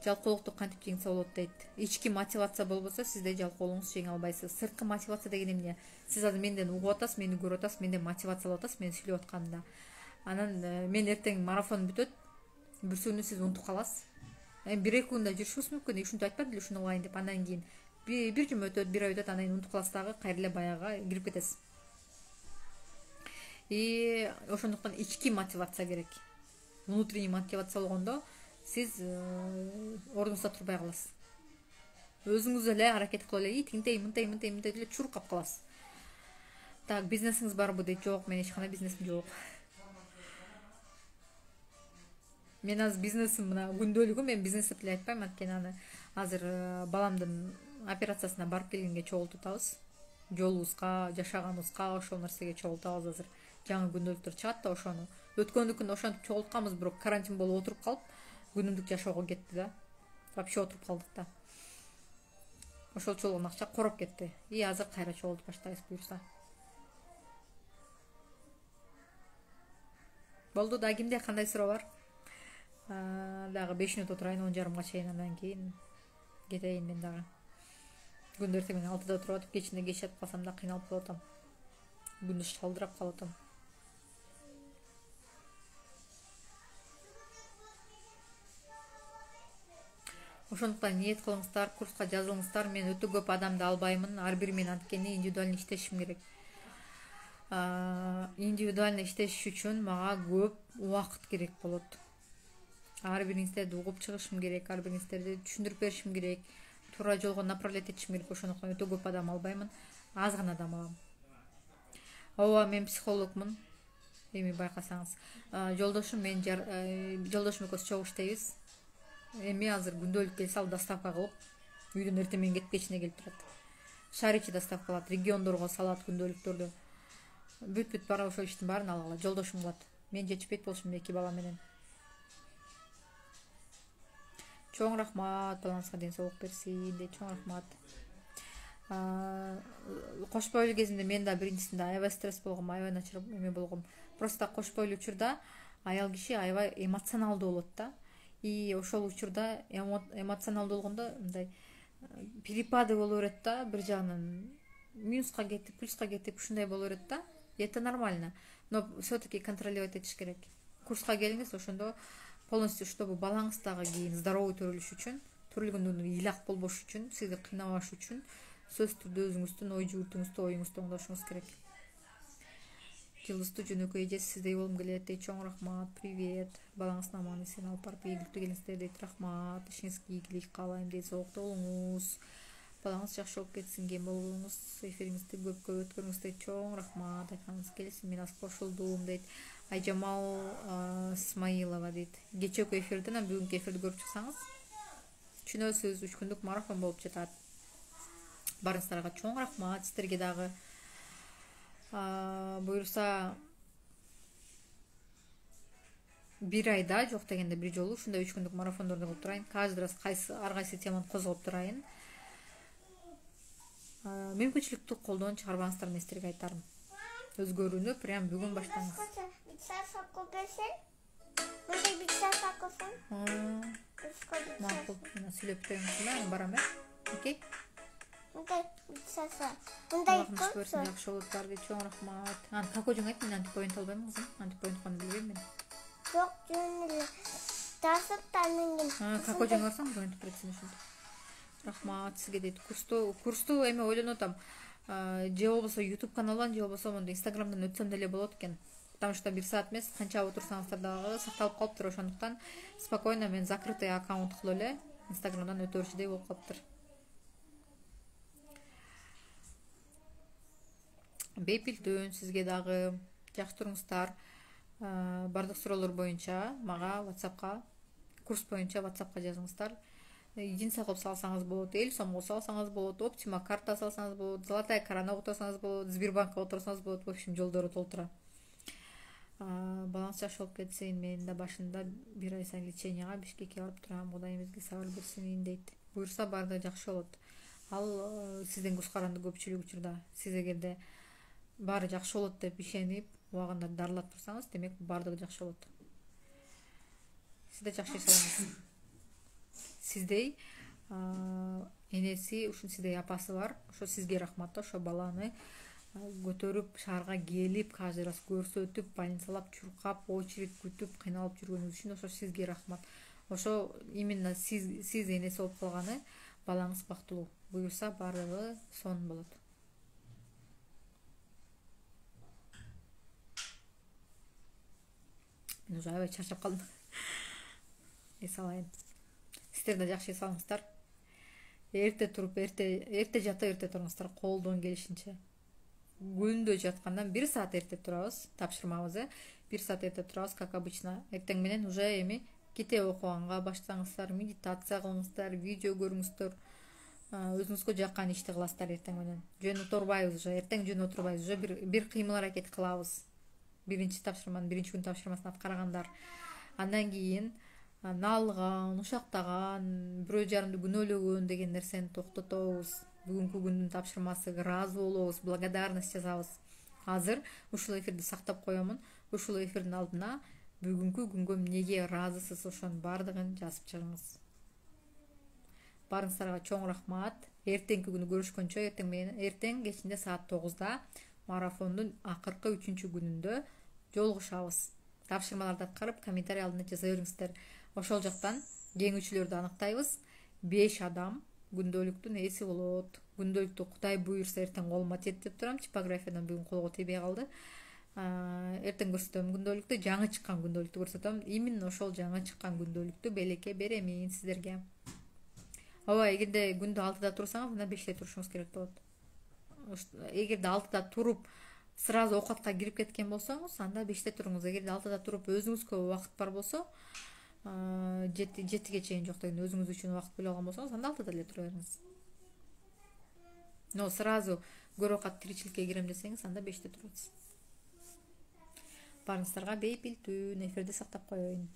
Жалкоолукту кантип жеңсе болот дейт. Ички мотивация болбосо, сизде жалкоолугуңузду жеңе албайсыз. Сырткы мотивация деген эмне? Сиз азыр менден угуп атасыз, мени көрүп атасыз, менден мотивация алып атасыз, мен сүйлөп атканымда. Анан мен эртең марафон бүтөт, бүрсүүнү сиз унутуп каласыз. Эми 1-2 күндө жүрүшүңүз мүмкүн, ушинтип айтпадым эле, ушуну кылайын деп. Андан кийин бир жума өтөт, 1 ай өтөт, анан унутуп каласыз дагы, кайра эле баягы кирип кетесиз. И ошондуктан ички мотивация керек. Внутренний мотивация болгондо сиз ордуңузда турбай каласыз. Өзүңүз эле аракет кылып эле, тинтей, мынтей эле чуркап каласыз. Так, бизнесиңиз барбы дейт. Жок, мен эч кандай бизнесим жок. Мен азыр бизнесим мына күндөлүгү, мен бизнес деп эле айтпайм, анткени аны азыр баламдын операциясына барып келгенге чогултуп атабыз. Жолубузга, жашаганыбызга ошол нерсеге чогултабыз азыр. жаңы күндөөлүктөр чыгат да ошону өткөндүкүндө ошентип чогултканбыз, бирок карантин болуп отуруп калып күнүмдүк жашоого кетти да, вообще отуруп калдык да. Ошол чогулган акча короп кетти. И азыр кайра чогултуп баштайбыз буюрса. Болду да, кимде кандай суроо бар? Дагы 5 мүнөт отурайын, 10:30га чейин, андан кийин кетейин мен дагы. Күндө эртең менен 6-да туруп атып, кечинде кеч жатып калсам да кыйналып калып атам. Күндүз шалдырап калып атам. Ошондуктан ниет кылыңыздар, курска жазылыңыздар. Мен өтө көп адамды албаймын. Ар бири менен анткени индивидуально иштешим керек. Индивидуально иштеш үчүн мага көп убакыт керек болот. Ар бириңиздерди угуп чыгышым керек, ар бириңиздерди түшүндүрүп беришим керек, туура жолго направлять этишим керек. Ошондуктан өтө көп адам албаймын, аз гана адам алам. Ооба, мен психологмун. Эми байкасаңыз, жолдошум экөөбүз чогуу иштейбиз. Эми азыр күндөлүк келсе, ал доставка кылып, үйдөн эртең менен кетип кечине келип турат. Шаар ичи доставка кылат, региондорго салат күндөлүктөрдү. Бүт бара ошол иштин баарын ал жолдошум кылат. Мен жетишпейт болушум 2 бала менен. Чоң рахмат, балаңызга ден соолук берсин дейт. Чоң рахмат. Кош бойлуу кезимде мен да биринчисинде аябай стресс болгом, аябай начар эме болгом. Просто кош бойлуу учурда аял киши аябай эмоционалдуу болот да. И ошол учурда эмоционалдуу болгондо мындай перепады боло берет да, бир жагынан минуска кетип, плюска кетип, ушундай боло берет да. Это нормально, но все-таки контролировать этиш керек. Курска келиңиз, ошондо полностью, чтобы балаңыз дагы кийин здоровый төрөлүш үчүн, төрөлгөндөн ыйлак болбош үчүн, сизди кыйнабаш үчүн сөз түрдө өзүңүздүн ой жүгүртүңүздү, оюңузду оңдошуңуз керек. Жылдызтуу жөнөкөй эже, сиздей болгум келет дейт. Чоң рахмат, привет. Балаңыздын аман эсен алып барып ийгиликтүү келиңиздер дейт. Рахмат. Ишиңизге ийгилик каалайм дейт. Соолукта болуңуз. Балаңыз жакшы болуп кетсин, кем болуңуз, эфириңизди көп өткөрүңүз дейт. Чоң рахмат. Айтканыңыз келсин, мен аз кошулдум дейт. Айжамал Смаилова дейт. Кечээкү эфирден бүгүнкү эфирди көрүп чыксаңыз, түшүнөсүз, 3 күндүк марафон болуп жатат. Барыңыздарга чоң рахмат. Сиздерге дагы буюрса 1 айда, жок дегенде 1 жолу ушундай 3 күндүк марафондорду кылып турайын. Каждый раз ар кайсы теманы козгоп турайын. Мүмкүнчүлүктү колдон чыгарбаңыздар, мен сиздерге айтарым. Өзгөрүүнү прям бүгүн баштаңыз. Макул, мен сүйлөп берем, барам, окей? Аллахым көрсүн, жакшы болот бар дейт. Чоң рахмат. Как өзүң айт, мен антипоинт албайм кызым. Антипоинт каны билбейм мен. Жок, жөн эле тасып таныңын. Как өзүң барсаң, антипоинт предсин ушинтип. Рахмат сизге дейт. Курсту эме ойлонуп атам. Же болбосо YouTube каналдан, же болбосо монда Instagramдан өтсөм деле болот экен. Потому что 1 саат эмес, канча отурсаңыздар дагы сакталып калыптыр. Ошондуктан спокойно мен закрытый аккаунт кылып эле Instagramдан өтө берчүдөй болуп калыптыр. Бейпилтүүн сизге дагы. Жакшы туруңуздар. Бардык суроолор боюнча мага WhatsAppка, курс боюнча WhatsAppка жазыңыздар. Единица кылып салсаңыз болот, 50 сомго салсаңыз болот, Optima карта салсаңыз болот, Золотая корона отурсаңыз болот, Сбербанкка отурсаңыз болот. В общем, жолдору толтура. Балаңыз жакшы болуп кетсин. Мен да башында 1 ай сайын леченияга Бишкекке барып турам. Кудайым бизге сабыр берсин дейт. Буюрса баардыгы жакшы болот. Ал сиздин көз каранды көпчүлүк учурда сиз эгерде баары жакшы болот деп ишенип, убагында дарылап турсаңыз, демек баардыгы жакшы болот. Сизде жакшы саламыз. Сиздей энеси, ушун сиздей апасы бар. Ошо сизге рахмат. Ошо баланы көтөрүп шаарга келип, каждый раз көрсөтүп, больницалап, чуркап, очередь күтүп, кыйналып жүргөнүңүз үчүн ошо сизге рахмат. Ошо именно сиз энеси болуп калганы балаңыз бактылуу. Буюрса баардыгы сонун болот. Мен уже аябай чарчап калдым. Эс алайын. Сиздер да жакшы эс алыңыздар. Эрте туруп, эрте жатып, эрте туруңуздар, колдон келишинче. Күндө жаткандан 1 саат эрте турабыз, тапшырмабыз, 1 саат эрте турабыз, как обычно. Эртең менен уже эми китеп окуганга баштаңыздар, медитация кылыңыздар, видео көрүңүздөр. Өзүңүзгө жаккан ишти кыласыздар эртең менен. Жөн отурбайбыз уже, эртең жөн отурбайбыз, уже бир кыймыл аракет кылабыз. биринчи тапшырманын биринчи күн тапшырмасын аткаргандар. Андан кийин налган, ушактаган, бирөө жарымды күнөөлөгөн деген нерсени токтотобуз. Бүгүнкү күндүн тапшырмасы ыраазы болобуз, благодарность жазабыз. Азыр ушул эфирди сактап коемун. Ушул эфирдин алдына бүгүнкү күнгө эмнеге ыраазысыз ошонун баардыгын жазып чыгыңыз. Барыңыздарга чоң рахмат. Эртеңки күнү көрүшкөнчө эртең кечинде саат 9-да марафондун акыркы 3-чү күнүндө жолугушабыз. Тапшырмаларды аткарып, комментарий алдына жаза бериңиздер. Ошол жактан жеңүүчүлөрдү аныктайбыз. 5 адам күндөлүктүн ээси болот. Күндөлүктү Кудай буйрса эртең колума тиет деп турам. Типографиядан бүгүн колго тийбей калды. Эртең көрсөтөм күндөлүктү, жаңы чыккан күндөлүктү көрсөтөм. Именно ошол жаңы чыккан күндөлүктү белекке беремин сиздерге. Ооба, эгерде күндө 6-да турсаңыз, анда 5-те турушуңуз керек болот. Эгерде 6-да туруп, сразу оокатка кирип кеткен болсоңуз, анда 5-те туруңуз. Эгерде 6-да туруп, өзүңүзгө убакыт бар болсо, 7-ге чейин жок деген өзүңүз үчүн убакыт бөлө алган болсоңуз, анда 6-да эле тура бериңиз. Но сразу көрөкат тиричиликке кирем десеңиз, анда 5-те турасыз. Барыңыздарга бейпил түн, эфирди сактап коеюн.